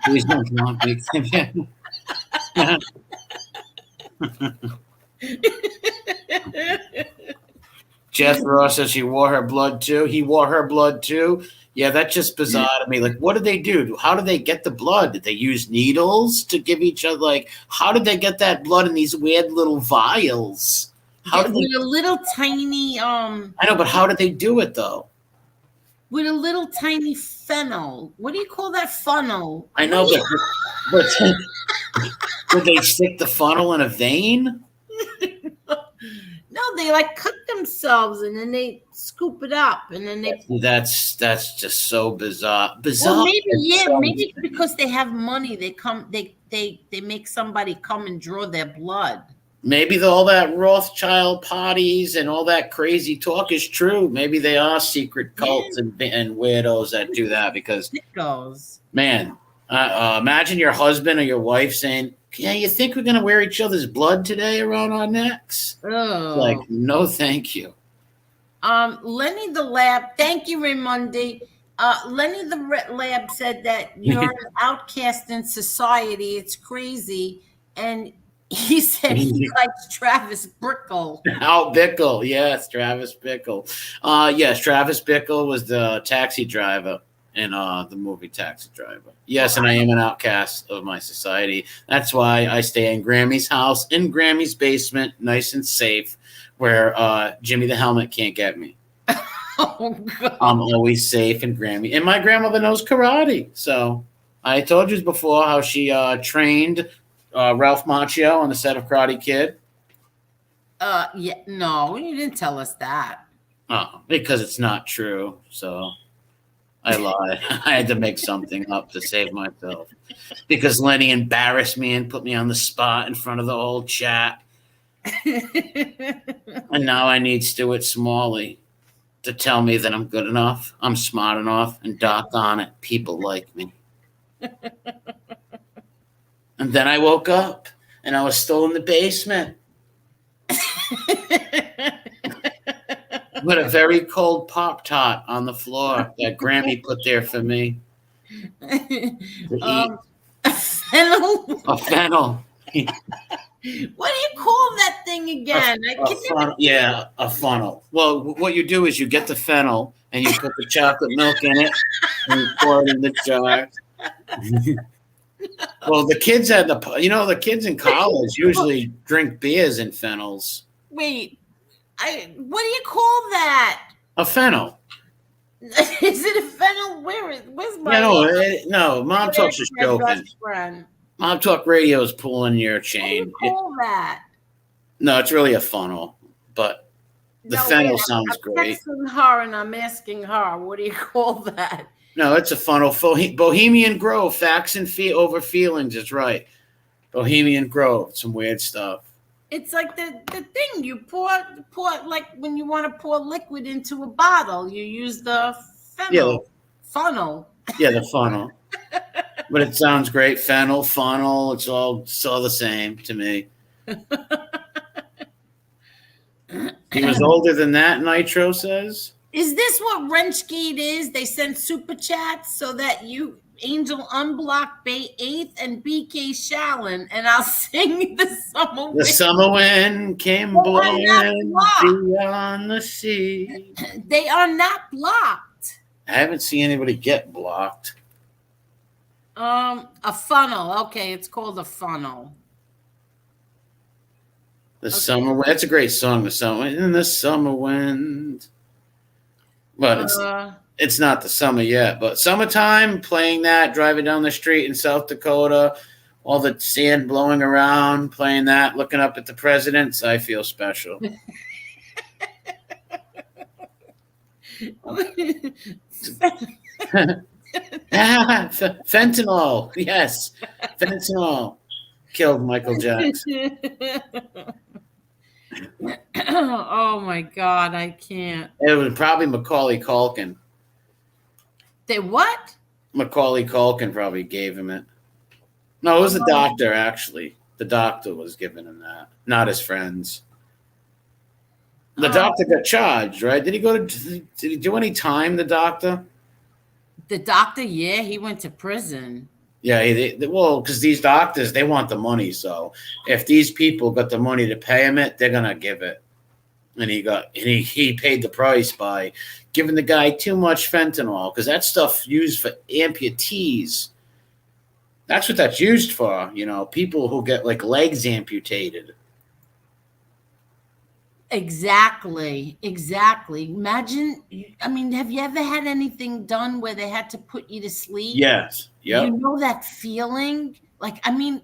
Please don't come on, big thing. Jeff Ross says she wore her blood too. He wore her blood too. Yeah, that's just bizarre to me. Like, what did they do? How did they get the blood? Did they use needles to give each other? Like, how did they get that blood in these weird little vials? How did with a little tiny I know, but how did they do it though? With a little tiny funnel. What do you call that funnel? I know, but would they stick the funnel in a vein? No, they like cut themselves and then they scoop it up and then they. That's just so bizarre. Well, maybe because they have money, they make somebody come and draw their blood. Maybe all that Rothschild parties and all that crazy talk is true. Maybe they are secret cults and weirdos that do that because, man, imagine your husband or your wife saying, yeah, you think we're going to wear each other's blood today around our necks? Oh. Like, no, thank you. Lenny the Lab, thank you, Raimundi. Lenny the Lab said that you're an outcast in society. It's crazy. And he said he likes Travis Bickle. Oh, Bickle. Yes, Travis Bickle. Yes, Travis Bickle was the taxi driver in the movie Taxi Driver. Yes, and I am an outcast of my society. That's why I stay in Grammy's house, in Grammy's basement, nice and safe, where Jimmy the Helmet can't get me. Oh, God. I'm always safe in Grammy. And my grandmother knows karate. So I told you before how she trained Ralph Macchio on the set of Karate Kid. Yeah, no, you didn't tell us that. Oh, because it's not true. So I lied. I had to make something up to save myself. Because Lenny embarrassed me and put me on the spot in front of the whole chat. And now I need Stuart Smalley to tell me that I'm good enough, I'm smart enough, and doggone it, people like me. And then I woke up, and I was still in the basement with a very cold Pop-Tart on the floor that Grammy put there for me to eat. A fennel? A fennel. What do you call that thing again? Yeah, a funnel. Well, what you do is you get the fennel, and you put the chocolate milk in it, and you pour it in the jar. Well, the kids the kids in college usually drink beers in fennels. Wait, what do you call that? A fennel. Is it a fennel? Where's my? No. Mom Talk's just joking. Mom Talk Radio is pulling your chain. What do you call that? No, it's really a funnel, but the No, wait, fennel sounds I'm great. texting her and I'm asking her, what do you call that? No, it's a funnel. Bohemian Grove, facts and over feelings is right. Bohemian Grove, some weird stuff. It's like the thing you pour like when you want to pour liquid into a bottle, you use the Yeah, funnel. yeah, the funnel. But it sounds great. Fennel, funnel, it's all the same to me. He was older than that, Nitro says. Is this what Wrenchgate is? They send super chats so that you Angel unblock Bay 8th and BK Shallon, and I'll sing the summer The wind. summer wind came blowing beyond the sea. They are not blocked. I haven't seen anybody get blocked. A funnel. Okay, it's called a funnel. The summer wind. That's a great song. The summer wind. In the summer wind. But it's not the summer yet. But summertime, playing that, driving down the street in South Dakota, all the sand blowing around, playing that, looking up at the presidents, I feel special. Fentanyl. Yes. Fentanyl killed Michael Jackson. Oh my God, I can't. It was probably Macaulay Culkin. They what? Macaulay Culkin probably gave him it. No, it was the doctor, actually. The doctor was giving him that, not his friends. The doctor got charged, right? Did he do any time, the doctor? The doctor, yeah, he went to prison. Yeah, well, because these doctors, they want the money. So if these people got the money to pay him it, they're gonna give it. And he paid the price by giving the guy too much fentanyl, because that stuff used for amputees. That's what that's used for. People who get like legs amputated. Exactly. Imagine, have you ever had anything done where they had to put you to sleep? Yes. Yep. You know that feeling?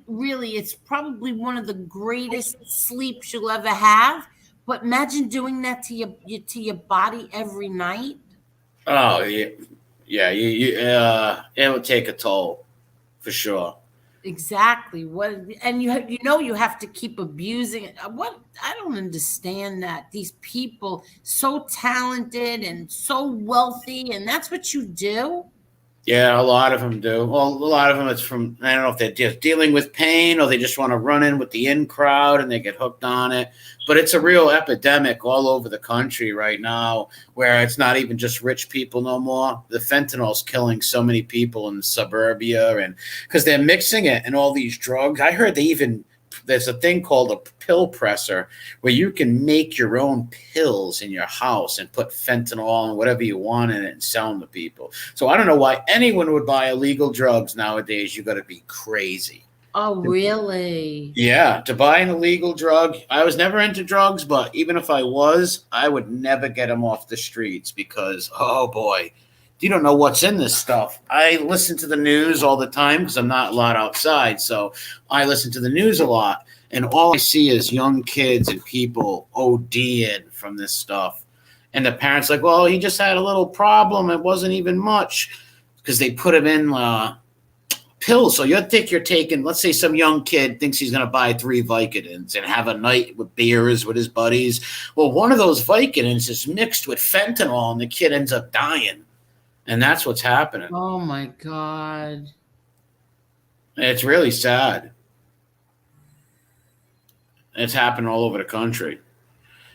Really, it's probably one of the greatest sleeps you'll ever have. But imagine doing that to your body every night. Oh, yeah. It would take a toll, for sure. Exactly. You have to keep abusing it. I don't understand that. These people so talented and so wealthy, and that's what you do. Yeah, a lot of them do. Well, a lot of them, it's from, I don't know if they're just dealing with pain or they just want to run in with the in crowd and they get hooked on it. But it's a real epidemic all over the country right now, where it's not even just rich people no more. The fentanyl's killing so many people in suburbia, and because they're mixing it in all these drugs. I heard there's a thing called a pill presser where you can make your own pills in your house and put fentanyl and whatever you want in it and sell them to people. So I don't know why anyone would buy illegal drugs nowadays. You got to be crazy. Oh, really? Yeah, to buy an illegal drug. I was never into drugs, but even if I was, I would never get them off the streets because, oh boy, you don't know what's in this stuff. I listen to the news all the time because I'm not allowed outside. So I listen to the news a lot. And all I see is young kids and people ODing from this stuff. And the parents like, well, he just had a little problem. It wasn't even much, because they put him in pills. So you're taking, let's say some young kid thinks he's going to buy 3 Vicodins and have a night with beers with his buddies. Well, one of those Vicodins is mixed with fentanyl and the kid ends up dying. And that's what's happening. Oh, my God. It's really sad. It's happening all over the country.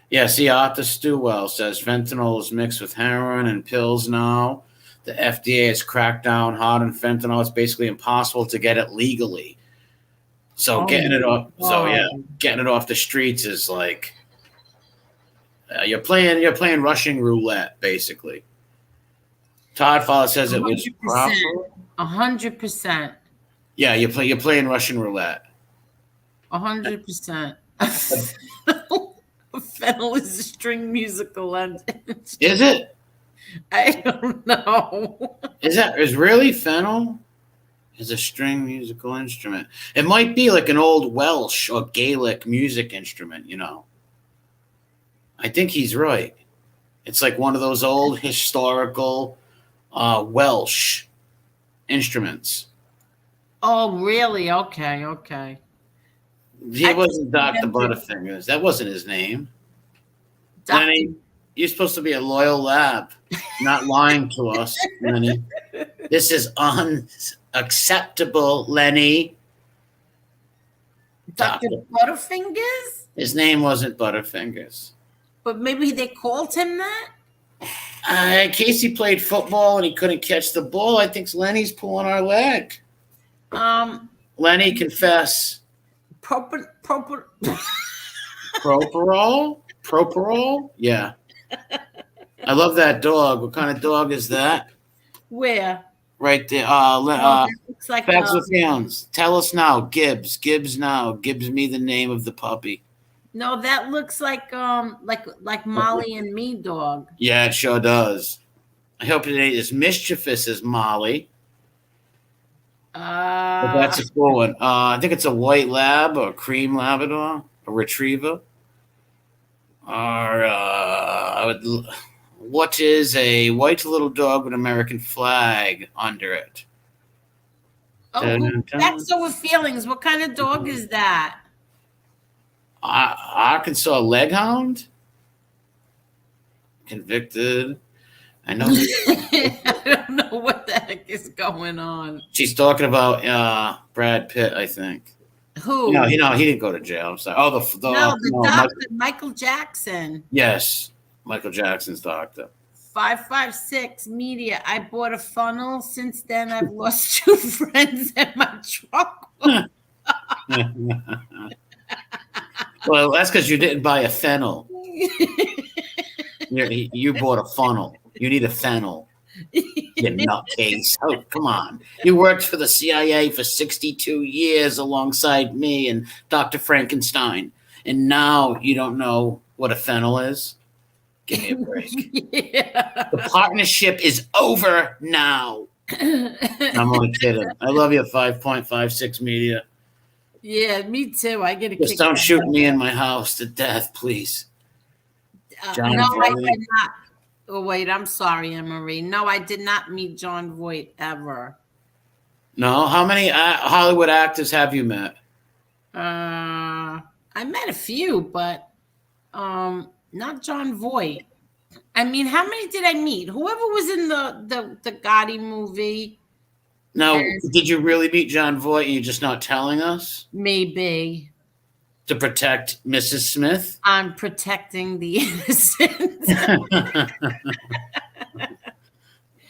Yeah, see, Arthur Stewell says fentanyl is mixed with heroin and pills now. The FDA has cracked down hard on fentanyl. It's basically impossible to get it legally. So getting it off the streets is like you're playing Russian roulette, basically. Todd Fowler says it was 100%. Yeah, you're playing Russian roulette. 100%. Fennel is a string musical end. Is it? I don't know. Is really fennel? is a string musical instrument. It might be like an old Welsh or Gaelic music instrument, you know. I think he's right. It's like one of those old historical Welsh instruments. Oh, really? Okay, okay. He I just wasn't Dr. remembered Butterfingers. That wasn't his name. Dr. Lenny, you're supposed to be a loyal lab, not lying to us, Lenny. This is unacceptable, Lenny. Dr. Doctor. Butterfingers? His name wasn't Butterfingers. But maybe they called him that? In case he played football and he couldn't catch the ball, I think Lenny's pulling our leg. Lenny, confess. Proper. Properol? Properol? Yeah. I love that dog. What kind of dog is that? Where? Right there. That looks like Facts with Fions. Tell us now. Gibbs. Gibbs now. Gibbs me the name of the puppy. no, that looks like Molly and me dog. Yeah, it sure does. I hope it ain't as mischievous as Molly. But that's a cool one. I think it's a white lab or a cream Labrador, a retriever. Or what is a white little dog with an American flag under it? Oh, that's so with feelings. What kind of dog is that? Arkansas Leghound? Convicted. I know. I don't know what the heck is going on. She's talking about Brad Pitt, I think. Who? No, he didn't go to jail. I'm sorry. Oh, the doctor, Michael Jackson. Yes, Michael Jackson's doctor. 556 media. I bought a funnel. Since then, I've lost 2 friends and my truck. Well, that's because you didn't buy a fennel. You bought a funnel. You need a fennel. You nutcase. Oh, come on. You worked for the CIA for 62 years alongside me and Dr. Frankenstein. And now you don't know what a fennel is? Give me a break. Yeah. The partnership is over now. I'm only kidding. I love you, 5.56 media. Yeah, me too. I get a Just kick don't out shoot of me that. in my house to death, please. John No, I Voight. did not. Oh, wait, I'm sorry, Anne-Marie. No, I did not meet John Voight ever. No? How many Hollywood actors have you met? I met a few, but not John Voight. I mean, how many did I meet? Whoever was in the Gotti movie. Now, did you really meet John Voight and you're just not telling us? Maybe. To protect Mrs. Smith? I'm protecting the innocent.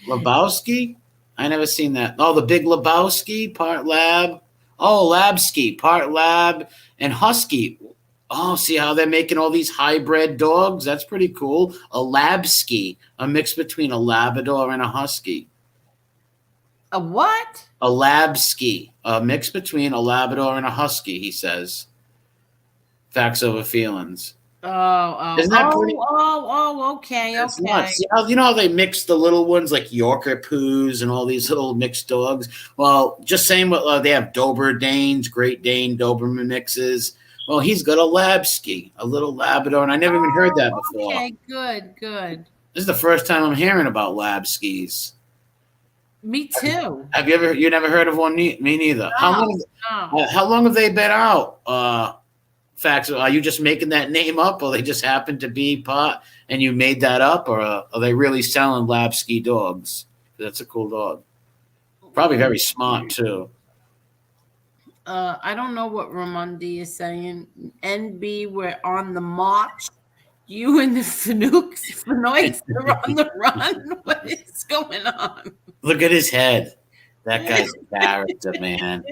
Lebowski? I never seen that. Oh, the Big Lebowski, part lab. Oh, Labski, part lab and husky. Oh, see how they're making all these hybrid dogs? That's pretty cool. A Labski, a mix between a Labrador and a husky. A what? A Labski, a mix between a Labrador and a husky, he says. Facts over feelings. Isn't that pretty? Okay, That's okay. nuts. You know how they mix the little ones like Yorker Poos and all these little mixed dogs? Well, just saying what they have Dober Danes, Great Dane, Doberman mixes. Well, he's got a Labski, a little Labrador, and I never even heard that before. Okay, good. This is the first time I'm hearing about Labskis. Me too. Have you ever? You never heard of one? Me neither. No, How long have they been out? Facts. Are you just making that name up, or they just happen to be pot and you made that up, or are they really selling Labski dogs? That's a cool dog. Probably very smart too. I don't know what Ramundi is saying. NB, we're on the march. You and the Fanooks are on the run. What is going on? Look at his head. That guy's a character, man.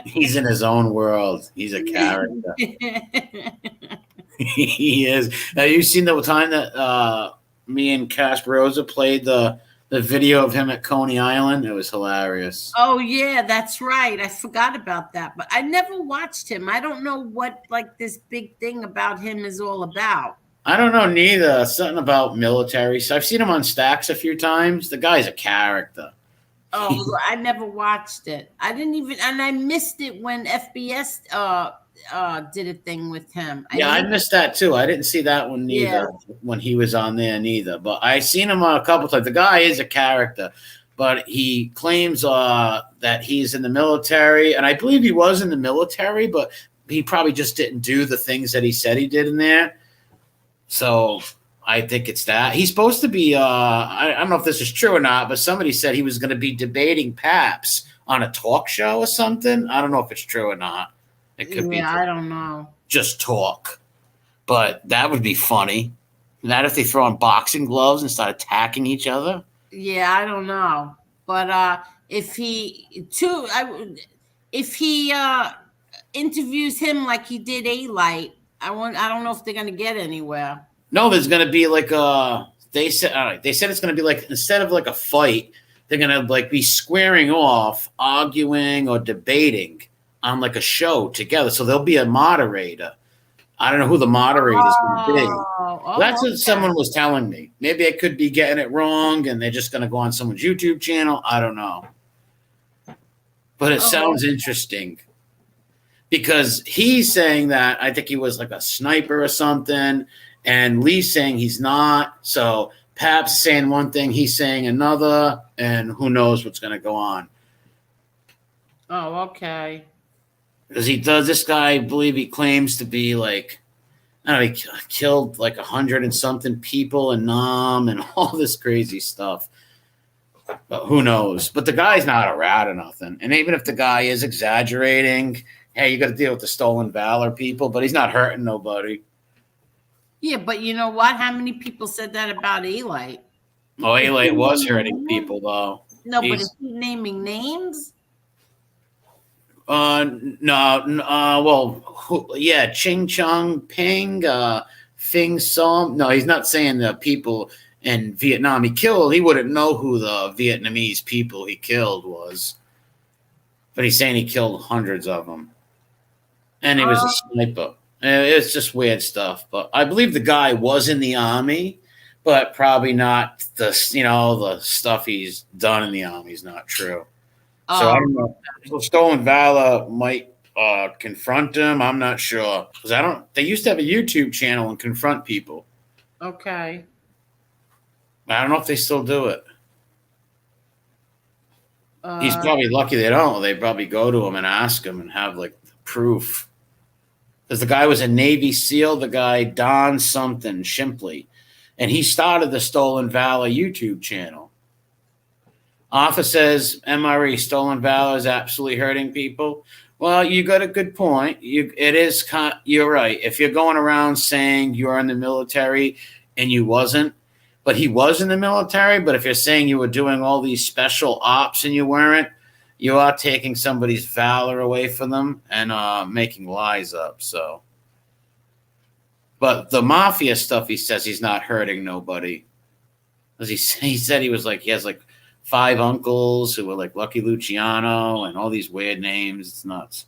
He's in his own world. He's a character. He is. Have you seen the time that me and Casperosa played the video of him at Coney Island? It was hilarious. Oh, yeah, that's right. I forgot about that. But I never watched him. I don't know what this big thing about him is all about. I don't know neither. Something about military. So I've seen him on Stacks a few times. The guy's a character. Oh, I never watched it. I didn't even, and I missed it when FBS did a thing with him. I Yeah, I missed. missed that too. I didn't see that one Yeah. neither when he was on there neither. But I seen him a couple times. The guy is a character, but he claims that he's in the military, and I believe he was in the military, but he probably just didn't do the things that he said he did in there. So I think it's that. He's supposed to be I don't know if this is true or not, but somebody said he was going to be debating Paps on a talk show or something. I don't know if it's true or not. It could be I don't know. just talk. But that would be funny. Not if they throw on boxing gloves and start attacking each other. Yeah, I don't know. But if he too, if he interviews him like he did A Light, I don't know if they're gonna get anywhere. No, there's going to be like a. They said it's going to be like, instead of like a fight, they're going to like be squaring off, arguing or debating on like a show together. So there'll be a moderator. I don't know who the moderator is going to be. That's what someone was telling me. Maybe I could be getting it wrong, and they're just going to go on someone's YouTube channel. I don't know. But it sounds interesting because he's saying that I think he was like a sniper or something, and Lee's saying he's not. So Pap's saying one thing, he's saying another, and who knows what's going to go on. Oh, okay. Because he does, this guy, I believe he claims to be like, I don't know, he killed like 100 and something people in Nam and all this crazy stuff. But who knows? But the guy's not a rat or nothing. And even if the guy is exaggerating, hey, you got to deal with the stolen valor people, but he's not hurting nobody. Yeah, but you know what? How many people said that about A Light? Oh, A Light was hurting people, though. No, but is he naming names? Yeah, Ching Chong Ping, Fing Som. No, he's not saying the people in Vietnam he killed. He wouldn't know who the Vietnamese people he killed was. But he's saying he killed hundreds of them. And he was a sniper. It's just weird stuff. But I believe the guy was in the army, but probably not the stuff he's done in the army is not true. So I don't know. So Stolen Valor might confront him. I'm not sure because they used to have a YouTube channel and confront people. Okay. I don't know if they still do it. He's probably lucky they don't. They probably go to him and ask him and have like proof. Because the guy was a Navy SEAL, the guy Don something Shimply, and he started the Stolen Valor YouTube channel. Office says MRE Stolen Valor is absolutely hurting people. Well, you got a good point. You're right. If you're going around saying you're in the military and you wasn't, but he was in the military, but if you're saying you were doing all these special ops and you weren't, you are taking somebody's valor away from them and making lies up. So, but the mafia stuff, he says he's not hurting nobody. As he said he has like 5 uncles who were like Lucky Luciano and all these weird names. It's nuts.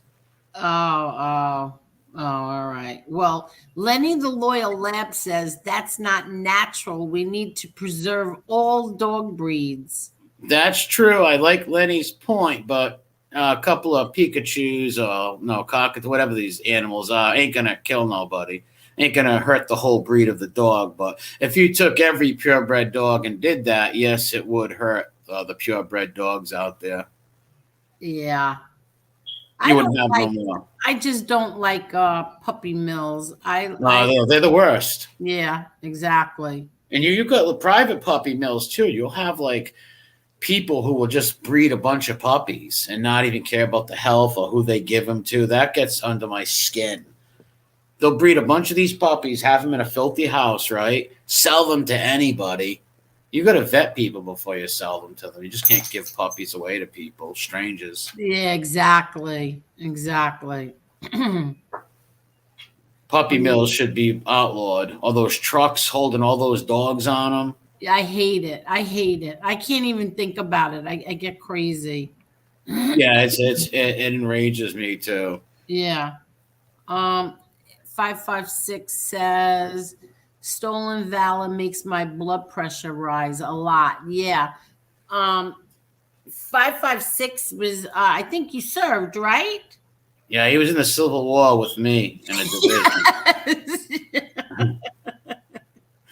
Oh, all right. Well, Lenny the Loyal Lab says that's not natural. We need to preserve all dog breeds. That's true. I like Lenny's point, but a couple of Pikachus or cockatoos, whatever these animals are, ain't going to kill nobody. Ain't going to hurt the whole breed of the dog. But if you took every purebred dog and did that, yes, it would hurt the purebred dogs out there. Yeah. You wouldn't have no more. I just don't like puppy mills. They're the worst. Yeah, exactly. And you've got private puppy mills too. You'll have like people who will just breed a bunch of puppies and not even care about the health or who they give them to. That gets under my skin. They'll breed a bunch of these puppies, have them in a filthy house, right? Sell them to anybody. You got to vet people before you sell them to them. You just can't give puppies away to people, strangers. Yeah, exactly. Puppy mills should be outlawed. All those trucks holding all those dogs on them. Yeah, I hate it. I can't even think about it. I get crazy. Yeah, it enrages me too. Yeah. 556 says Stolen Valor makes my blood pressure rise a lot. Yeah. 556 was, I think you served, right? Yeah, he was in the Civil War with me in a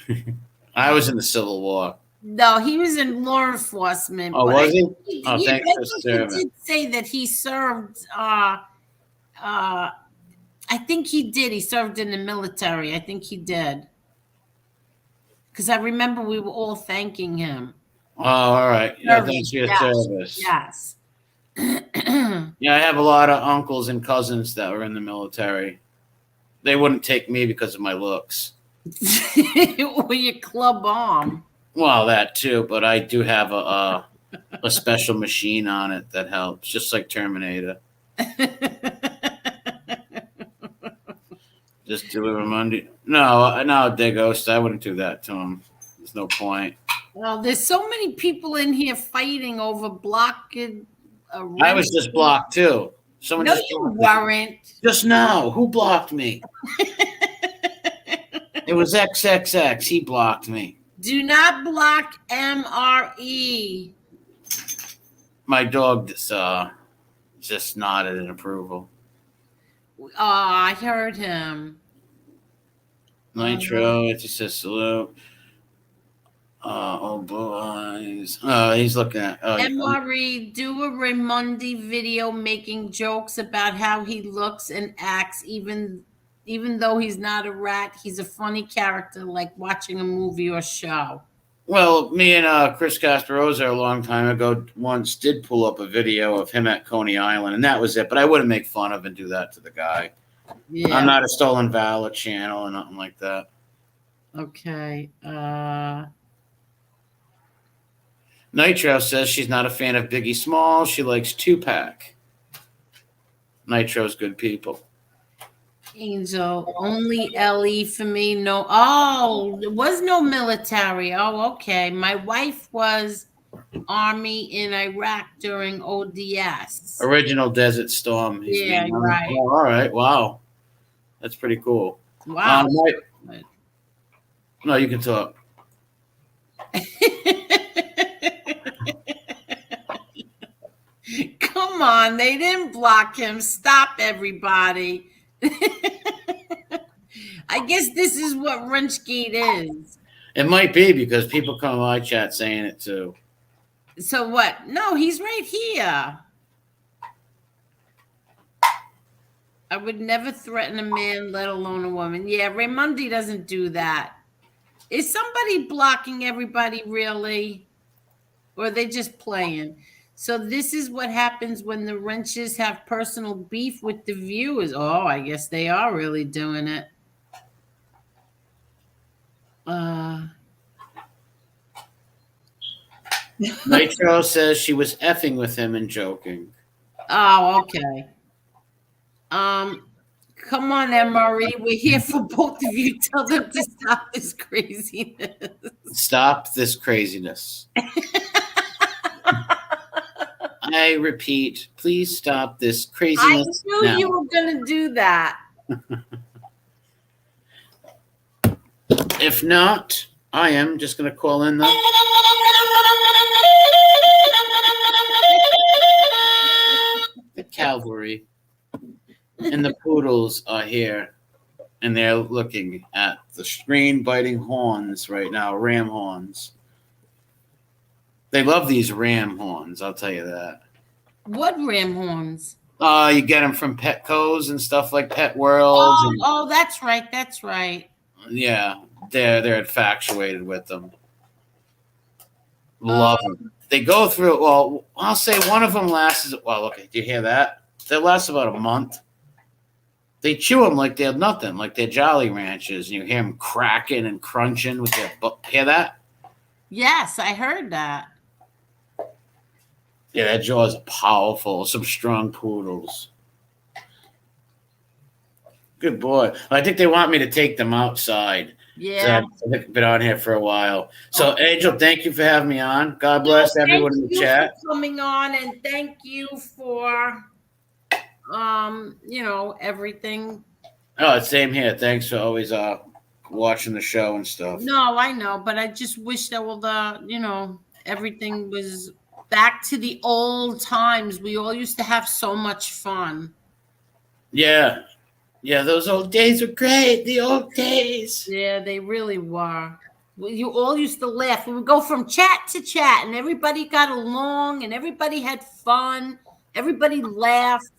division. I was in the Civil War. No, he was in law enforcement. Oh, But was he? Oh, yeah, thanks but I for think he serving. did say that he served. Uh, I think he did. He served in the military. I think he did. Because I remember we were all thanking him. Oh, all right. Yeah, thanks Service, for your yes, service. yes. Yeah, I have a lot of uncles and cousins that were in the military. They wouldn't take me because of my looks. Or your club arm. Well, that too, but I do have a special machine on it that helps, just like Terminator. Just deliver Monday. No, Ghost. I wouldn't do that to him. There's no point. Well, there's so many people in here fighting over blocking a I rent. was just blocked too. Someone No, just you blocked me. weren't. Just now. Who blocked me? It was XXX. He blocked me. Do not block MRE. My dog just nodded in approval. Oh, I heard him. Nitro, it just says salute. Oh, blue eyes. Oh, he's looking at. Oh, MRE, do a Raimundi video making jokes about how he looks and acts, even though he's not a rat. He's a funny character, like watching a movie or show. well, me and Chris Casperosa a long time ago once did pull up a video of him at Coney Island, and that was it. But I wouldn't make fun of and do that to the guy. Yeah. I'm not a Stolen Valor channel or nothing like that. Okay. Nitro says she's not a fan of Biggie Small. She likes Tupac. Nitro's good people. Angel, only LE for me. No. Oh, there was no military. Oh, okay. My wife was Army in Iraq during ODS. Original Desert Storm. Yeah, right. Oh, all right. Wow. That's pretty cool. Wow. No, you can talk. Come on, they didn't block him. Stop, everybody. I guess this is what Wrenchgate is. It might be because people come to my chat saying it too. So what? No, he's right here. I would never threaten a man, let alone a woman. Yeah, Raimundi doesn't do that. Is somebody blocking everybody really? Or are they just playing? So this is what happens when the wrenches have personal beef with the viewers. Oh, I guess they are really doing it. Nitro says she was effing with him and joking. Oh, okay. Come on, MRE. We're here for both of you. Tell them to stop this craziness. Stop this craziness. I repeat, please stop this craziness. I knew you were going to do that. If not, I am just going to call in the cavalry. And the poodles are here. And they're looking at the screen biting horns right now, ram horns. They love these ram horns, I'll tell you that. What ram horns? You get them from Petco's and stuff like Pet World. Oh, that's right. That's right. Yeah, they're infatuated with them. Love them. They go through. Well, I'll say one of them lasts. Well, okay, do you hear that? They last about a month. They chew them like they're nothing, like they're Jolly Ranchers. And you hear them cracking and crunching with their. Hear that? Yes, I heard that. Yeah, that jaw is powerful. Some strong poodles. Good boy. I think they want me to take them outside. Yeah. So I've been on here for a while. So, Angel, thank you for having me on. God bless everyone in the chat. Thank you for coming on, and thank you for, everything. Oh, same here. Thanks for always watching the show and stuff. No, I know, but I just wish that everything was Back to the old times. We all used to have so much fun. Yeah. Yeah, those old days were great. The old days. Yeah, they really were. You all used to laugh. We would go from chat to chat, and everybody got along, and everybody had fun. Everybody laughed.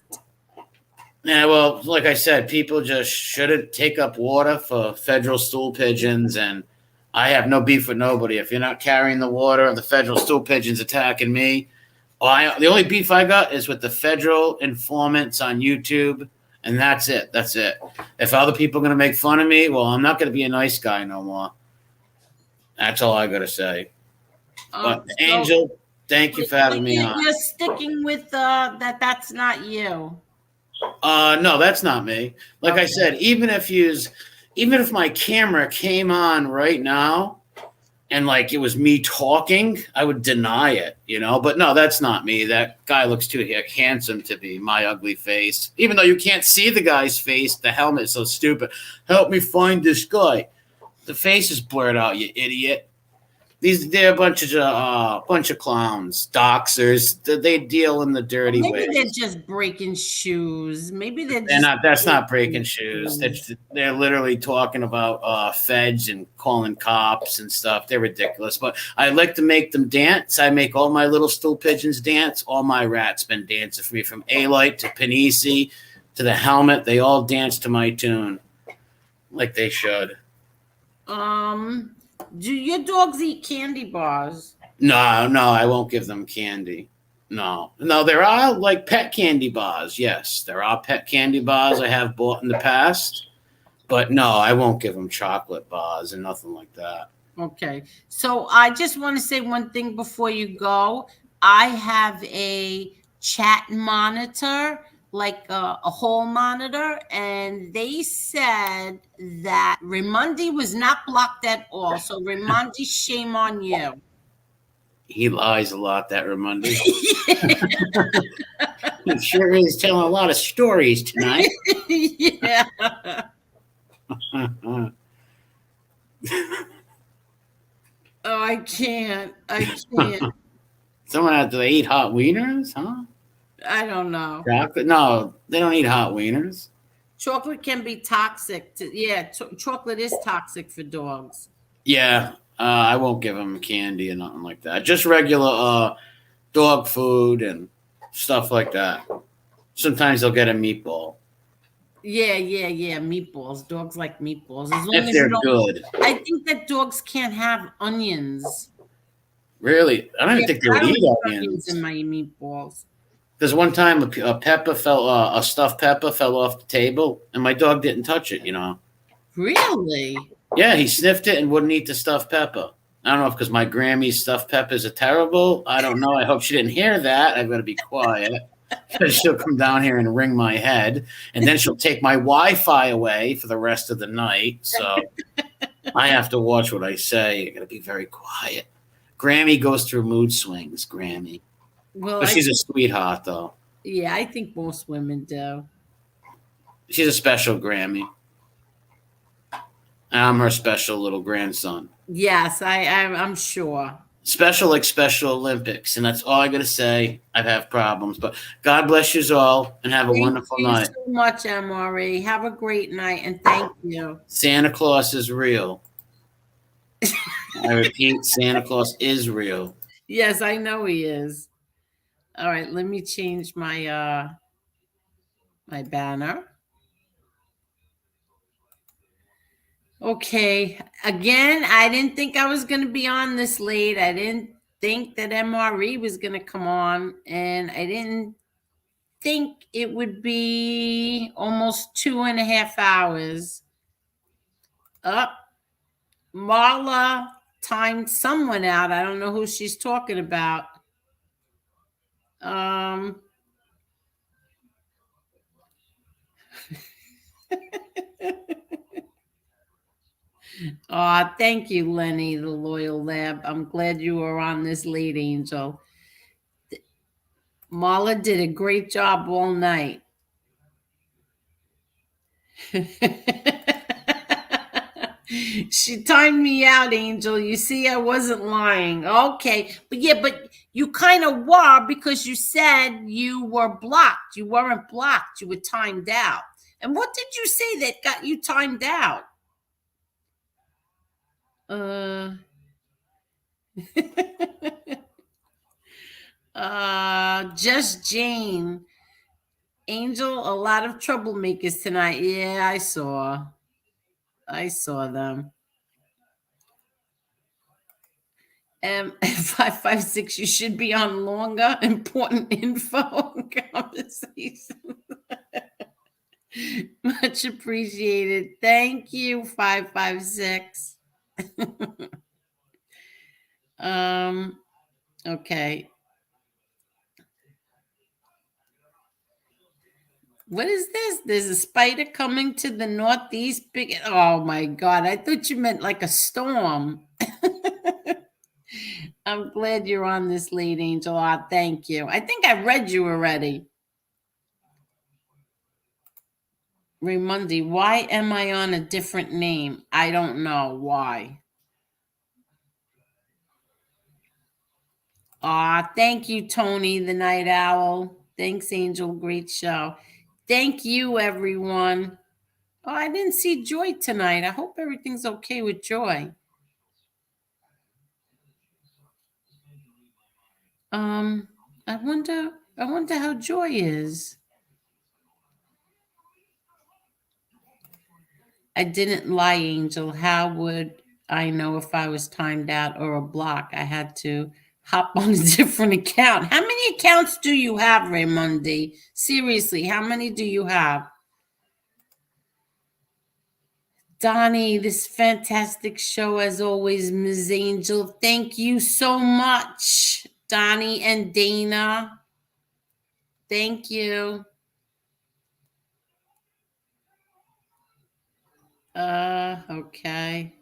Yeah, well, like I said, people just shouldn't take up water for federal stool pigeons, and I have no beef with nobody. If you're not carrying the water, the federal stool pigeons attacking me. The only beef I got is with the federal informants on YouTube, and that's it. That's it. If other people are going to make fun of me, well, I'm not going to be a nice guy no more. That's all I got to say. But So Angel, thank you for having me on. you're sticking with that. That's not you. No, that's not me. Like I said, even if my camera came on right now and like it was me talking, I would deny it, But no, that's not me. That guy looks too handsome to be my ugly face. Even though you can't see the guy's face, the helmet's so stupid. Help me find this guy. The face is blurred out, you idiot. They're a bunch of clowns, doxers. They deal in the dirty Maybe ways. they're just breaking shoes. Maybe they're not. That's not breaking shoes. They're literally talking about feds and calling cops and stuff. They're ridiculous. But I like to make them dance. I make all my little stool pigeons dance. All my rats been dancing for me, from A-Light to Panisi to the helmet. They all dance to my tune, like they should. Do your dogs eat candy bars? No, I won't give them candy. No, there are like pet candy bars. Yes, there are pet candy bars I have bought in the past, but no, I won't give them chocolate bars and nothing like that. Okay, so I just want to say one thing before you go. I have a chat monitor, like a hall monitor, and they said that Raimondi was not blocked at all. So Raimondi, shame on you. He lies a lot, that Raimondi. He sure is telling a lot of stories tonight. Yeah. Oh, I can't. Someone do they eat hot wieners, huh? I don't know. Chocolate? No, they don't eat hot wieners. Chocolate can be toxic. Chocolate is toxic for dogs. Yeah, I won't give them candy or nothing like that. Just regular dog food and stuff like that. Sometimes they'll get a meatball. Yeah. Meatballs. Dogs like meatballs. As long if as they're good. I think that dogs can't have onions. Really? I don't even think they would eat onions in my meatballs. Because one time a stuffed pepper fell off the table, and my dog didn't touch it. Really? Yeah, he sniffed it and wouldn't eat the stuffed pepper. I don't know if because my Grammy's stuffed peppers are terrible. I don't know. I hope she didn't hear that. I've got to be quiet. Because she'll come down here and wring my head, and then she'll take my Wi-Fi away for the rest of the night. So I have to watch what I say. I got to be very quiet. Grammy goes through mood swings. Grammy, but she's a sweetheart, though. Yeah, I think most women do. She's a special Grammy. I'm her special little grandson. Yes, I'm sure. Special like Special Olympics, and that's all I got to say. I have problems, but God bless you all, and have a wonderful night. Thank you so much, MRE. Have a great night, and thank you. Santa Claus is real. I repeat, Santa Claus is real. Yes, I know he is. All right, let me change my my banner. Okay, again, I didn't think I was going to be on this late. I didn't think that MRE was going to come on, and I didn't think it would be almost 2.5 hours. Marla timed someone out. I don't know who she's talking about. Thank you, Lenny, the loyal lab. I'm glad you were on this late, Angel. Marla did a great job all night. She timed me out, Angel. You see, I wasn't lying. Okay. But yeah, but you kind of were because you said you were blocked. You weren't blocked. You were timed out. And what did you say that got you timed out? Uh, just Jane. Angel, a lot of troublemakers tonight. Yeah, I saw. I saw them. 556, you should be on longer, important info conversation. Much appreciated. Thank you, 556. Okay. What is this? There's a spider coming to the northeast. Big. Oh my God. I thought you meant like a storm. I'm glad you're on this late, Angel. Thank you. I think I read you already. Raymundi, why am I on a different name? I don't know why. Thank you, Tony, the night owl. Thanks, Angel. Great show. Thank you, everyone. Oh, I didn't see Joy tonight. I hope everything's okay with Joy. I wonder how Joy is. I didn't lie, Angel. How would I know if I was timed out or a block? I had to hop on a different account. How many accounts do you have, Raymundi? Seriously, how many do you have? Donnie, this fantastic show as always, Ms. Angel. Thank you so much, Donnie and Dana. Thank you. Okay.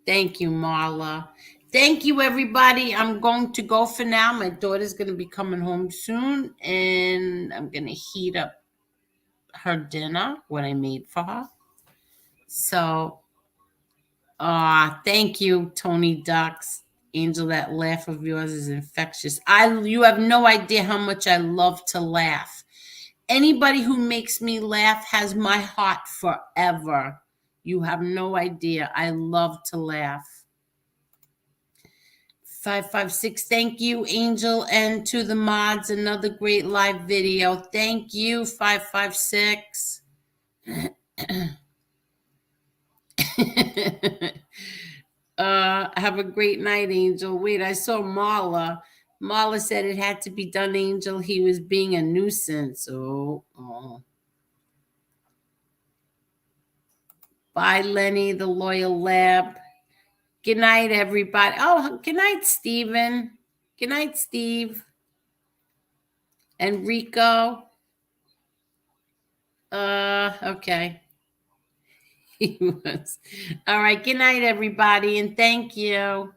Thank you, Marla. Thank you, everybody. I'm going to go for now. My daughter's going to be coming home soon, and I'm going to heat up her dinner, what I made for her. So, thank you, Tony Ducks. Angel, that laugh of yours is infectious. You have no idea how much I love to laugh. Anybody who makes me laugh has my heart forever. You have no idea. I love to laugh. 556, thank you, Angel, and to the mods, another great live video. Thank you, 556. Have a great night, Angel. Wait, I saw Marla. Marla said it had to be done, Angel. He was being a nuisance. Oh. Bye, Lenny, the loyal lab. Good night, everybody. Oh, good night, Steven. Good night, Steve. And Rico. Okay. He was. All right. Good night, everybody, and thank you.